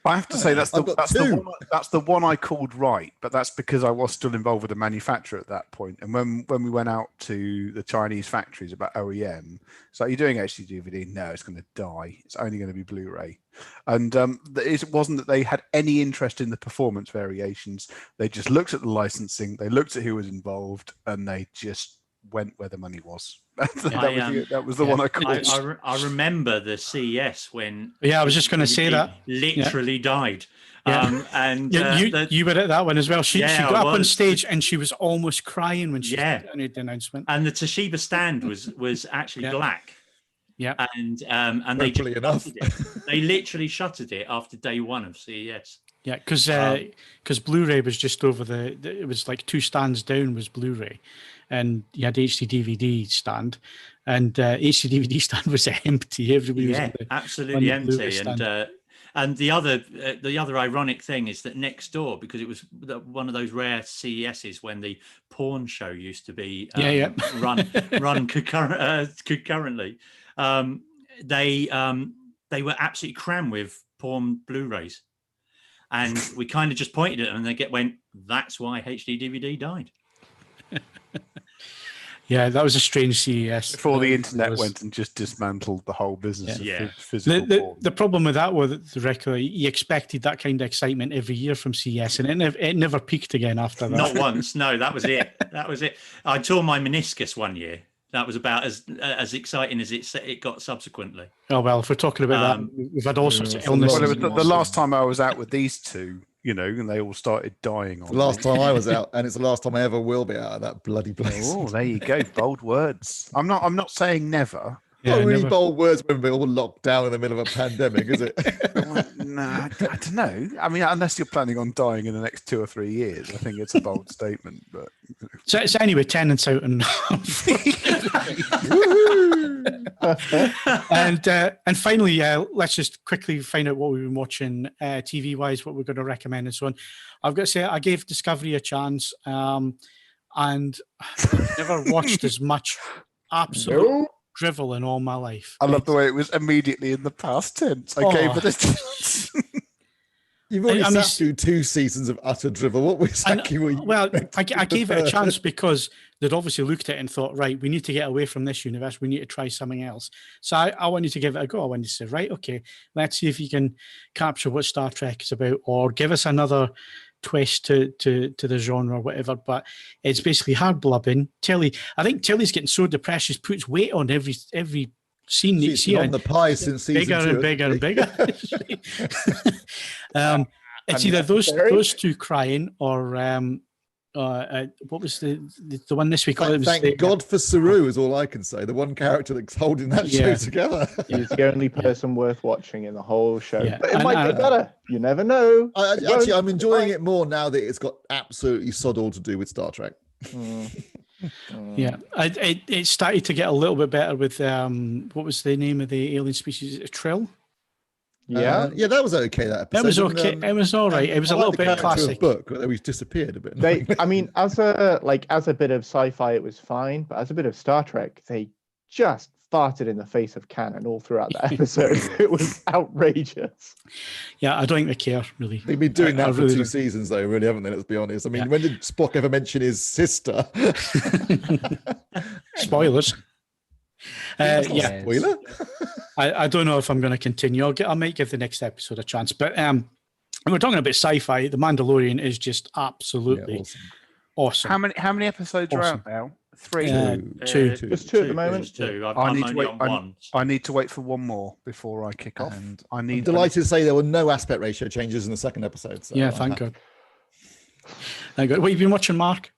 I have to say that's the one I called right, but that's because I was still involved with the manufacturer at that point. And when we went out to the Chinese factories about OEM, it's like, you're doing HD DVD? No, it's going to die. It's only going to be Blu-ray. And it wasn't that they had any interest in the performance variations. They just looked at the licensing, they looked at who was involved, and they just went where the money was. That was the one I called. I remember the CES when. Yeah, I was just going to say that. Literally died. Yeah. And you were at that one as well. She got up on stage and she was almost crying when she made the announcement. And the Toshiba stand was actually black. Yeah. And they just shuttered it. They literally shuttered it after day one of CES. Yeah, because Blu-ray was just over it was like 2 stands down was Blu-ray, and you had HD DVD stand, and HD DVD stand was empty. Everybody was absolutely empty. And the other ironic thing is that next door, because it was one of those rare CESs when the porn show used to be run concurrently, they were absolutely crammed with porn Blu-rays. And we kind of just pointed at them and they went, that's why HD DVD died. Yeah, that was a strange CES. Before the internet went and just dismantled the whole business of physical porn. The problem with that was the record, you expected that kind of excitement every year from CES, and it never peaked again after that. Not once. No, that was it. That was it. I tore my meniscus one year. That was about as exciting as it got subsequently. Oh well, if we're talking about that, we've had all sorts of illnesses. Well, it was the last time I was out with these two, and they all started dying on The last time I was out, and it's the last time I ever will be out of that bloody place. Oh, there you go. Bold words. I'm not saying never. Yeah, Not really never. bold words when we're all locked down in the middle of a pandemic, is it? No, I don't know. I mean, unless you're planning on dying in the next 2 or 3 years, I think it's a bold statement. But So anyway, Tenet's out and and finally, let's just quickly find out what we've been watching TV wise, what we're going to recommend and so on. I've got to say, I gave Discovery a chance, and I've never watched as much absolute drivel in all my life. I love the way it was immediately in the past tense. I gave it a chance. You've already I mean, sat through 2 seasons of utter drivel. What exactly were you? Well, I gave it a chance because they'd obviously looked at it and thought, right, we need to get away from this universe. We need to try something else. So I wanted to give it a go. I wanted to say, right, okay, let's see if you can capture what Star Trek is about, or give us another twist to the genre or whatever. But it's basically hard blubbing. Tilly, I think Tilly's getting so depressed she puts weight on every scene that you She's see. on the pie since season bigger 2. and bigger and bigger. It's either those two crying or what was the one this week? Thank God for Saru is all I can say. The one character that's holding that show together. He's the only person worth watching in the whole show. Yeah. But it might get better. You never know. Actually, I'm enjoying it more now that it's got absolutely sod all to do with Star Trek. Yeah, it started to get a little bit better with what was the name of the alien species? Trill. Yeah, yeah, that was okay. That episode. It was okay. It was all right. It was a little bit classic. Book, but he's disappeared a bit. I mean, as a bit of sci-fi, it was fine, but as a bit of Star Trek, they just farted in the face of canon all throughout that episode. It was outrageous. Yeah, I don't think they care really. They've been doing that for really 2 seasons, though, really, haven't they? Let's be honest. I mean, when did Spock ever mention his sister? Spoilers. Spoiler. I don't know if I'm going to continue. I might give the next episode a chance. But when we're talking about sci-fi, The Mandalorian is just absolutely awesome. How many episodes are out now? 3. 2. Just 2 at the moment. 2. I need I'm to wait. only on one. I need to wait for one more before I kick off. And I'm delighted to say there were no aspect ratio changes in the second episode. So Thank God. Thank God. What have you been watching, Mark?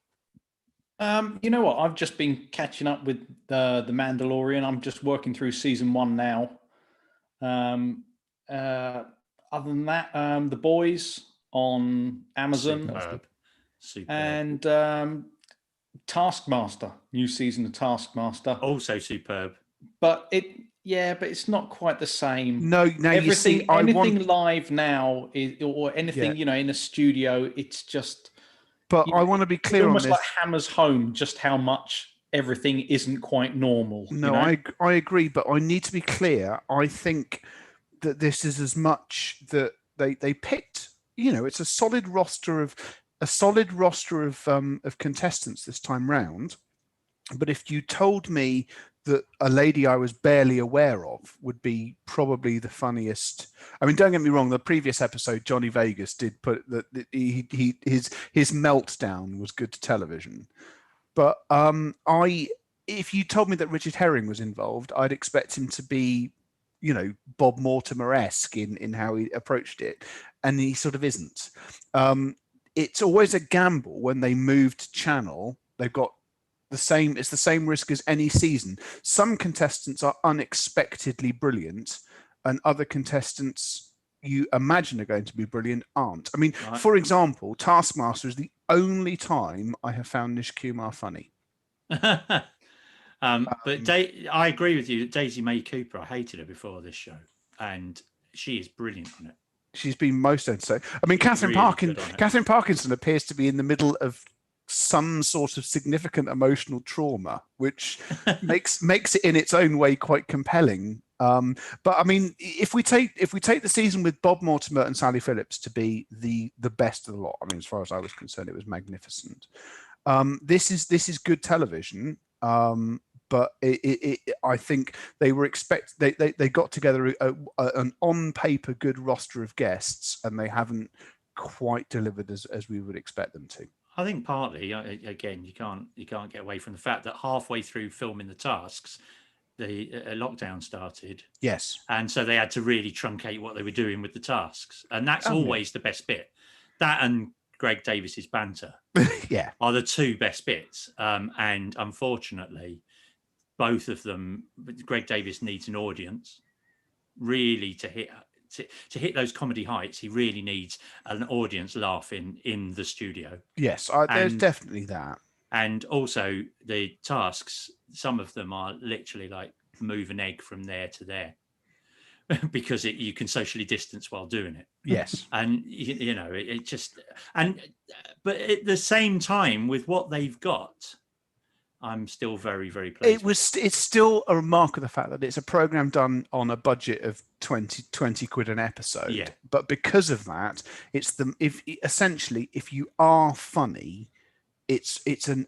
You know what? I've just been catching up with the Mandalorian. I'm just working through season 1 now. Other than that, The Boys on Amazon. Superb. And Taskmaster, new season of Taskmaster. Also superb. But it's not quite the same. No, now everything, you see, anything live now or anything in a studio, it's just. But I want to be clear on this. Almost like hammers home just how much everything isn't quite normal. No, I agree, but I need to be clear. I think that this is as much that they picked. It's a solid roster of contestants this time round. But if you told me that a lady I was barely aware of would be probably the funniest. I mean, don't get me wrong. The previous episode, Johnny Vegas did put that his meltdown was good to television. But if you told me that Richard Herring was involved, I'd expect him to be, Bob Mortimer-esque in how he approached it, and he sort of isn't. It's always a gamble when they moved channel. They've got it's the same risk as any season. Some contestants are unexpectedly brilliant, and other contestants you imagine are going to be brilliant aren't. I mean, for example, Taskmaster is the only time I have found Nish Kumar funny. But I agree with you. Daisy May Cooper, I hated her before this show, and she is brilliant on it. She's been most entertaining. I mean, Catherine Parkinson appears to be in the middle of some sort of significant emotional trauma, which makes it in its own way quite compelling. But I mean, if we take the season with Bob Mortimer and Sally Phillips to be the best of the lot, I mean, as far as I was concerned, it was magnificent. This is good television. But I think they were they got together an on paper good roster of guests, and they haven't quite delivered as we would expect them to. I think partly, again, you can't get away from the fact that halfway through filming the tasks, the lockdown started. Yes. And so they had to really truncate what they were doing with the tasks. And that's always the best bit. That and Greg Davies's banter are the two best bits. And unfortunately, both of them, Greg Davies needs an audience really to hit those comedy heights. He really needs an audience laughing in the studio. Yes, there's definitely that. And also the tasks, some of them are literally like move an egg from there to there because you can socially distance while doing it. Yes. And, you know, it just, but at the same time with what they've got, I'm still very, very pleased. It's still a remark of the fact that it's a program done on a budget of 20 quid an episode. Yeah. But because of that, essentially if you are funny, it's an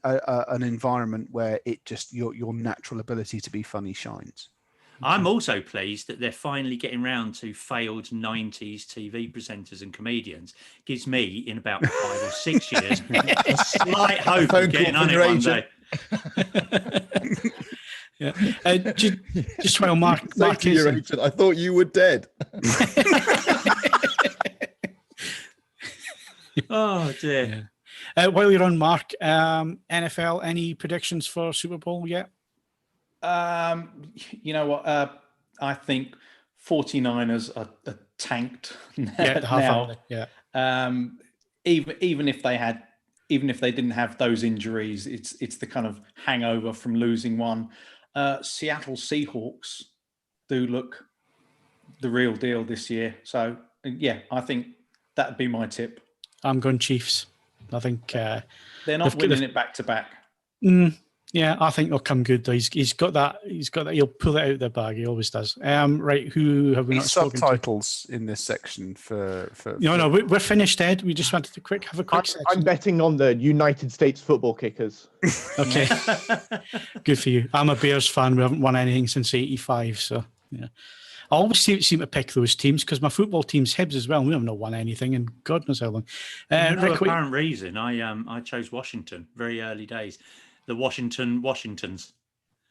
environment where it just your natural ability to be funny shines. I'm also pleased that they're finally getting round to failed 90s TV presenters and comedians. Gives me, in about 5 or 6 years, a slight hope of getting on it one day. Yeah. Just while Mark is... your agent, I thought you were dead. Oh, dear. Yeah. While you're on, Mark, NFL, any predictions for Super Bowl yet? You know what? I think 49ers are tanked now. Yeah. Even if they didn't have those injuries, it's the kind of hangover from losing one. Seattle Seahawks do look the real deal this year. So yeah, I think that'd be my tip. I'm going Chiefs. I think they're not winning it back to back. Yeah, I think they'll come good. He's got that. He'll pull it out of the bag. He always does. Right, who have we not spoken to? Subtitles in this section for No, we're finished, Ed. We just wanted to have a quick section. I'm betting on the United States football kickers. Okay, good for you. I'm a Bears fan. We haven't won anything since '85, so yeah. I always seem to pick those teams because my football team's Hibs as well. We haven't won anything in God knows how long. No apparent reason. I chose Washington very early days. The Washingtons.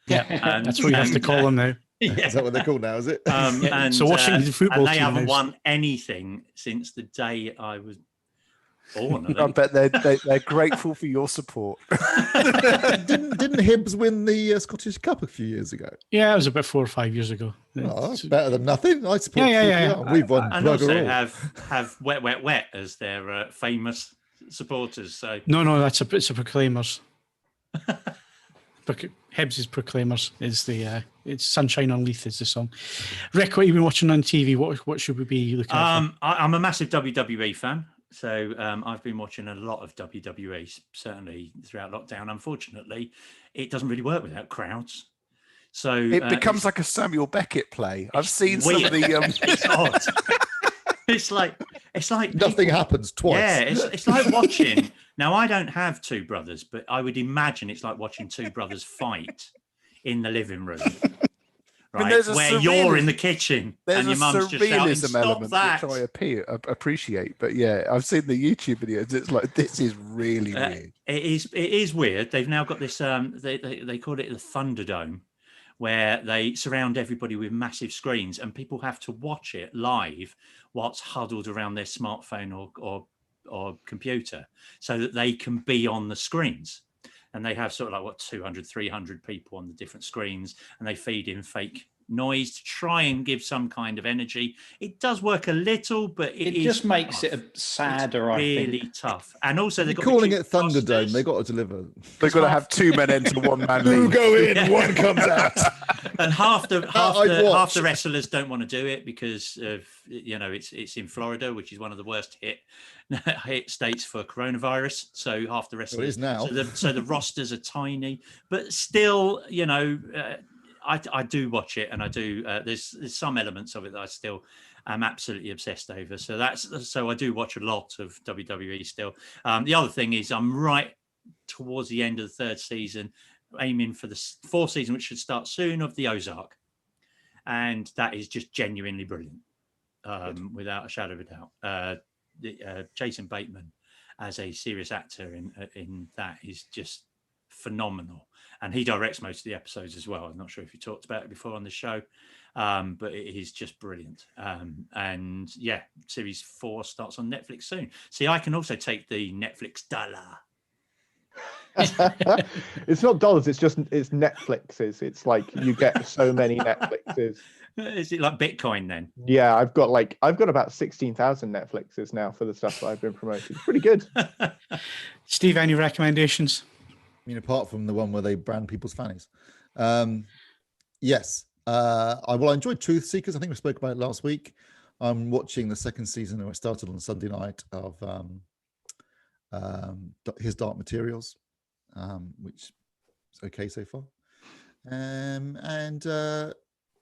Yeah, that's what you have to call them now. Yeah. Is that what they're called now? Is it? So Washington football and they team haven't won anything since the day I was born. I bet they're grateful for your support. Didn't Hibs win the Scottish Cup a few years ago? Yeah, it was about 4 or 5 years ago. Oh, that's better than nothing. I support. Yeah. We've won. And also have wet as their famous supporters. So no, it's a Proclaimers. Hibs is Proclaimers. Is it's Sunshine on Leith is the song. Rick, what have you been watching on TV? What should we be looking at? I'm a massive WWE fan, so I've been watching a lot of WWE certainly throughout lockdown. Unfortunately, it doesn't really work without crowds. So it becomes like a Samuel Beckett play. I've seen weird. some of the. It's odd. It's like nothing happens twice. Yeah, it's like watching. Now, I don't have two brothers, but I would imagine it's like watching two brothers fight in the living room, right? Where you're in the kitchen and your mum's just shouting, "Stop that!" Which I appreciate, but yeah, I've seen the YouTube videos. It's like this is really weird. It is weird. They've now got this. They call it the Thunderdome, where they surround everybody with massive screens, and people have to watch it live whilst huddled around their smartphone or computer so that they can be on the screens. And they have sort of like 200, 300 people on the different screens, and they feed in fake noise to try and give some kind of energy. It does work a little, but it just makes it sadder. It's really tough. And also they're calling it Thunderdome. They got to deliver. They've got to have 2 men enter 1 man. Who go in, one comes out. And half the wrestlers don't want to do it because of it's in Florida, which is one of the worst hit states for coronavirus. So half the wrestlers it is now. So the rosters are tiny, but still, I do watch it, and I do. There's some elements of it that I still am absolutely obsessed over. So I do watch a lot of WWE still. The other thing is I'm right towards the end of the 3rd season, aiming for the 4th season, which should start soon, of the Ozark, and that is just genuinely brilliant, without a shadow of a doubt. Jason Bateman as a serious actor in that is just phenomenal. And he directs most of the episodes as well. I'm not sure if you talked about it before on the show, but it is just brilliant. And yeah, series 4 starts on Netflix soon. See, I can also take the Netflix dollar. It's not dollars, it's Netflixes. It's like you get so many Netflixes. Is it like Bitcoin then? Yeah, I've got about 16,000 Netflixes now for the stuff that I've been promoting. Pretty good. Steve, any recommendations? I mean, apart from the one where they brand people's fannies. Yes. I enjoyed Truth Seekers. I think we spoke about it last week. I'm watching the second season, and it started on Sunday night, of His Dark Materials, which is okay so far.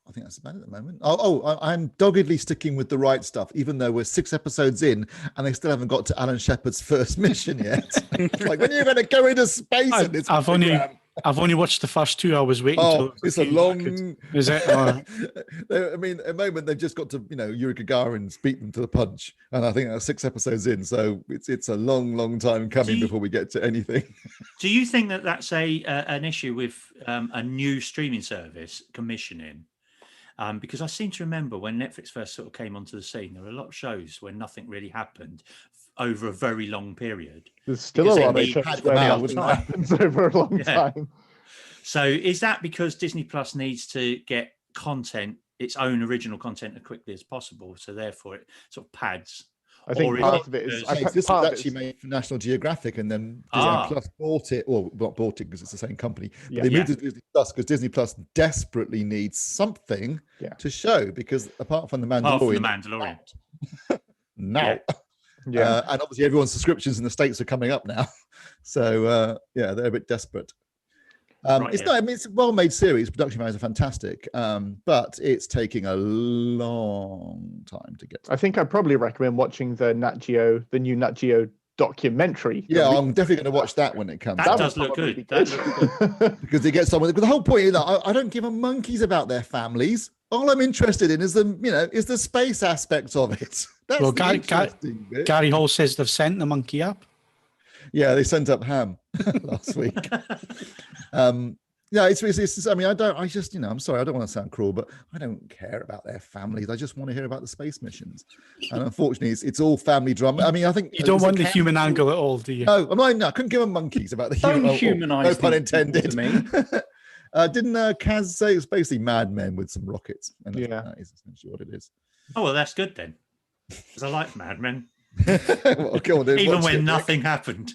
I think that's about it at the moment. I'm doggedly sticking with The Right Stuff, even though we're 6 episodes in and they still haven't got to Alan Shepard's first mission yet. Like, when are you going to go into space in this program? I've only watched the first 2 hours waiting. Oh, it's a long. Is it? I mean, at the moment they've just got to, Yuri Gagarin's beat them to the punch, and I think that's 6 episodes in, so it's a long time coming before we get to anything. Do you think that that's an issue with a new streaming service commissioning? Because I seem to remember when Netflix first sort of came onto the scene, there were a lot of shows where nothing really happened over a very long period. There's still a lot of shows where nothing happens over a long time. So is that because Disney Plus needs to get content, its own original content, as quickly as possible, so therefore it sort of pads? I think part of it is... This was actually made for National Geographic, and then Disney Plus bought it, or not bought it because it's the same company, but they moved it to Disney Plus because Disney Plus desperately needs something to show, because apart from The Mandalorian... Now. Yeah. And obviously everyone's subscriptions in the States are coming up now. So, they're a bit desperate. It's a well-made series. Production values are fantastic, but it's taking a long time to get to. I think I'd probably recommend watching the new Nat Geo documentary. Yeah, I'm definitely going to watch that when it comes. That does look good. Because they get someone. The whole point is that I don't give a monkeys about their families. All I'm interested in is the space aspect of it. That's Gary Hall says they've sent the monkey up. Yeah, they sent up Ham last week. It's I mean, I'm sorry, I don't want to sound cruel, but I don't care about their families. I just want to hear about the space missions. And unfortunately, it's all family drama. I mean, I think you don't want the human angle at all, do you? No, I couldn't give them monkeys about the human. Don't humanize. No pun intended. Didn't Kaz say it's basically Mad Men with some rockets? And that is essentially what it is. Oh well, that's good then, because I like Mad Men. Well, go on, even when nothing happened.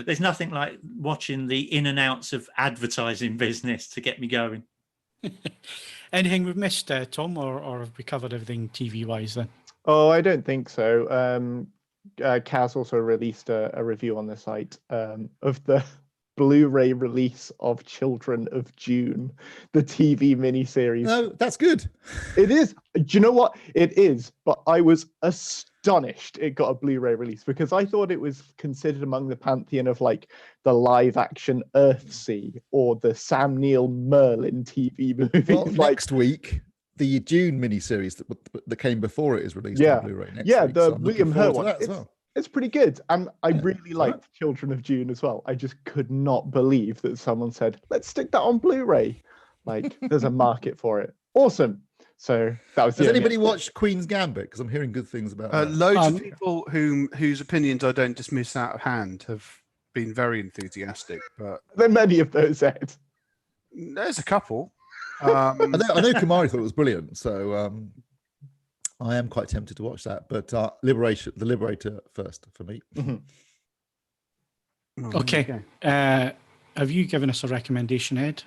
There's nothing like watching the in and outs of advertising business to get me going. Anything we've missed, Tom, or have we covered everything TV-wise then? Oh, I don't think so. Kaz also released a review on the site of the Blu-ray release of Children of Dune, the TV miniseries. No, that's good. It is. Do you know what? It is. But I was astonished it got a Blu-ray release, because I thought it was considered among the pantheon of like the live-action Earthsea or the Sam Neill Merlin TV movie. Well, next week, the Dune miniseries that came before it is released on Blu-ray. Next week, the so William Hurt one. As well. It's pretty good. And I really liked Children of Dune as well. I just could not believe that someone said, let's stick that on Blu-ray. Like, there's a market for it. Awesome. So that was. Has anybody watched Queen's Gambit? Because I'm hearing good things about it. Loads of people whose opinions I don't dismiss out of hand have been very enthusiastic. But there are many of those, Ed. There's a couple. I know Kumari thought it was brilliant. So I am quite tempted to watch that, but the Liberator first for me. Mm-hmm. Okay. Have you given us a recommendation, Ed?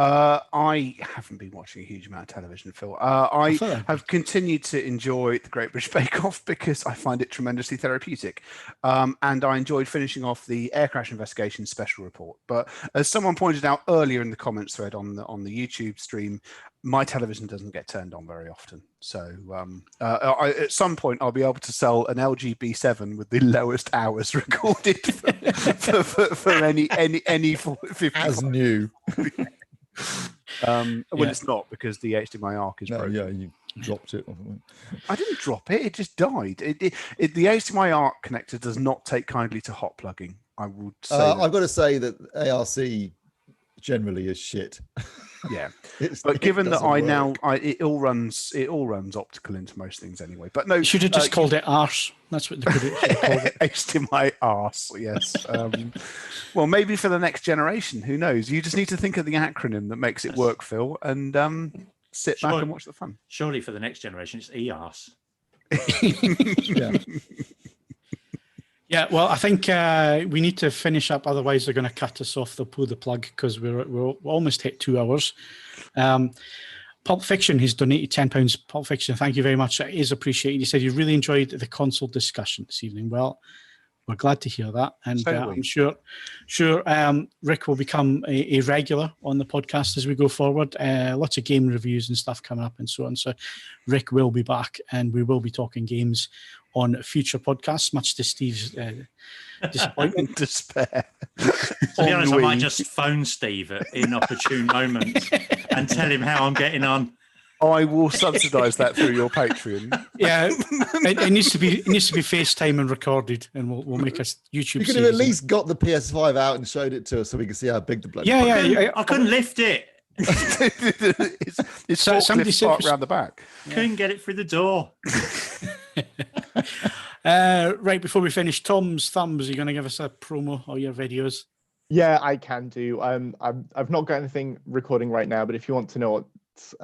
I haven't been watching a huge amount of television, Phil. I have continued to enjoy The Great British Bake Off because I find it tremendously therapeutic. And I enjoyed finishing off the air crash investigation special report. But as someone pointed out earlier in the comments thread on the YouTube stream, my television doesn't get turned on very often. So at some point, I'll be able to sell an LG B7 with the lowest hours recorded for any 50 as new. Well, it's not, because the HDMI arc is broken. dropped it or something. I didn't drop it. It just died. The HDMI ARC connector does not take kindly to hot plugging. I would say. I've got to say that ARC generally is shit. Yeah, but given that it all runs optical into most things anyway. But no, you should have just called it arse. That's what they could have called it. HDMI arse. Yes. Well, maybe for the next generation, who knows? You just need to think of the acronym that makes it work, Phil, and sit back and watch the fun. Surely for the next generation, it's e-arse. Yeah. Yeah, well, I think we need to finish up. Otherwise, they're going to cut us off. They'll pull the plug because we're almost hit 2 hours. Pulp Fiction has donated £10. Pulp Fiction, thank you very much. It is appreciated. He said he really enjoyed the console discussion this evening. Well, we're glad to hear that, and I'm sure Rik will become a regular on the podcast as we go forward. Lots of game reviews and stuff coming up and so on. So Rik will be back, and we will be talking games on future podcasts, much to Steve's disappointment. Despair. To be honest, I might just phone Steve at inopportune moments and tell him how I'm getting on. I will subsidise that through your Patreon. Yeah, it needs to be FaceTime and recorded, and we'll make a YouTube. You could have at least got the PS5 out and showed it to us so we can see how big the bloody. Yeah. I couldn't lift it. It's somebody parked around the back. Couldn't get it through the door. Right before we finish, Tom's Thumbs, are you going to give us a promo or your videos? Yeah, I can do. I've not got anything recording right now, but if you want to know what's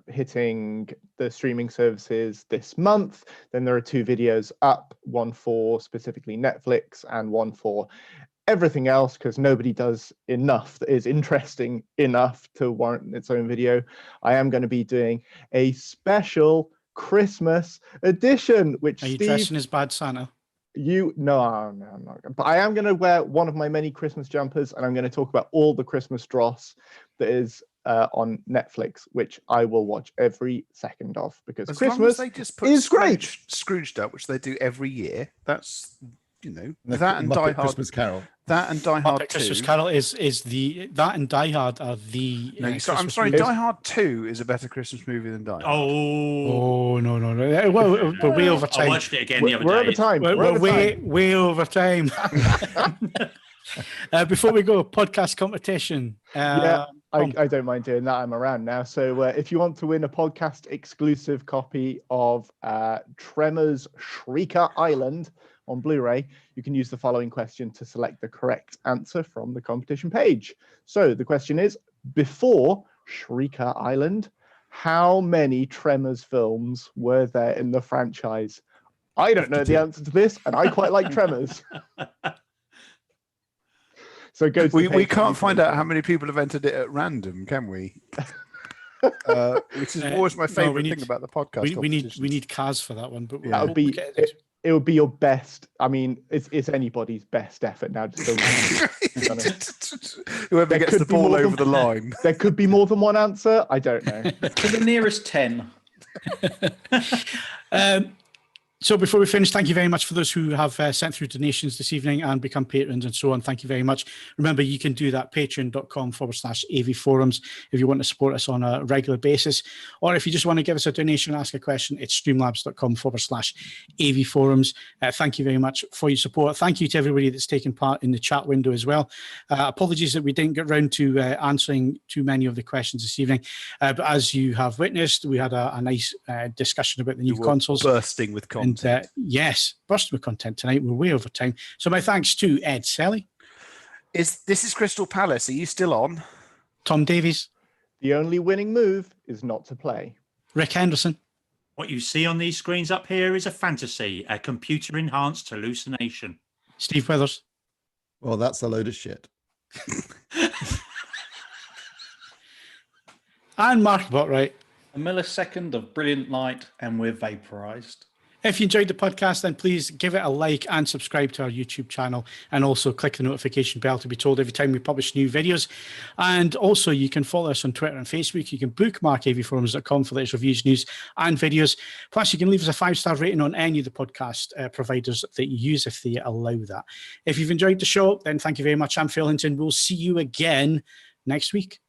hitting the streaming services this month, then there are 2 videos up, one for specifically Netflix and one for everything else, because nobody does enough that is interesting enough to warrant its own video. I am going to be doing a special Christmas edition, which are you dressing as Bad Santa? No, I'm not. But I am going to wear one of my many Christmas jumpers, and I'm going to talk about all the Christmas dross that is on Netflix, which I will watch every second of, because as Christmas long as they just put is great. Scrooged up, which they do every year. That's that and Die Hard. Christmas Carol. That and Die Hard 2. Christmas Carol is that and Die Hard are the. No, I'm sorry. Die Hard 2 is a better Christmas movie than Die Hard. Oh no! Well, we're way over time. I watched it again the other day. We're over time. We're way over time. Before we go, podcast competition. I don't mind doing that. I'm around now. So if you want to win a podcast exclusive copy of Tremors Shrieker Island on Blu-ray, you can use the following question to select the correct answer from the competition page. So the question is, before Shrieker Island, how many Tremors films were there in the franchise? I don't know the answer to this, and I quite like Tremors. So go to we can't find out how many people have entered it at random, can we? Which is always my favourite thing about the podcast. We need Kaz for that one, but it would be your best. I mean, it's anybody's best effort now. Whoever gets the ball over the line. There could be more than one answer. I don't know. To the nearest 10. So before we finish, thank you very much for those who have sent through donations this evening and become patrons and so on. Thank you very much. Remember, you can do that patreon.com/AVForums if you want to support us on a regular basis. Or if you just want to give us a donation and ask a question, it's streamlabs.com/AVForums. Thank you very much for your support. Thank you to everybody that's taken part in the chat window as well. Apologies that we didn't get round to answering too many of the questions this evening. But as you have witnessed, we had a nice discussion about the new consoles. Bursting with content. And yes, bursting with content tonight. We're way over time. So my thanks to Ed Selley. This is Crystal Palace. Are you still on? Tom Davies. The only winning move is not to play. Rik Henderson. What you see on these screens up here is a fantasy, a computer-enhanced hallucination. Steve Withers. Well, that's a load of shit. And Mark Botwright. A millisecond of brilliant light and we're vaporized. If you enjoyed the podcast, then please give it a like and subscribe to our YouTube channel, and also click the notification bell to be told every time we publish new videos. And also you can follow us on Twitter and Facebook. You can bookmark avforums.com for latest reviews, news and videos. Plus you can leave us a 5-star rating on any of the podcast providers that you use if they allow that. If you've enjoyed the show, then thank you very much. I'm Phil Hinton. We'll see you again next week.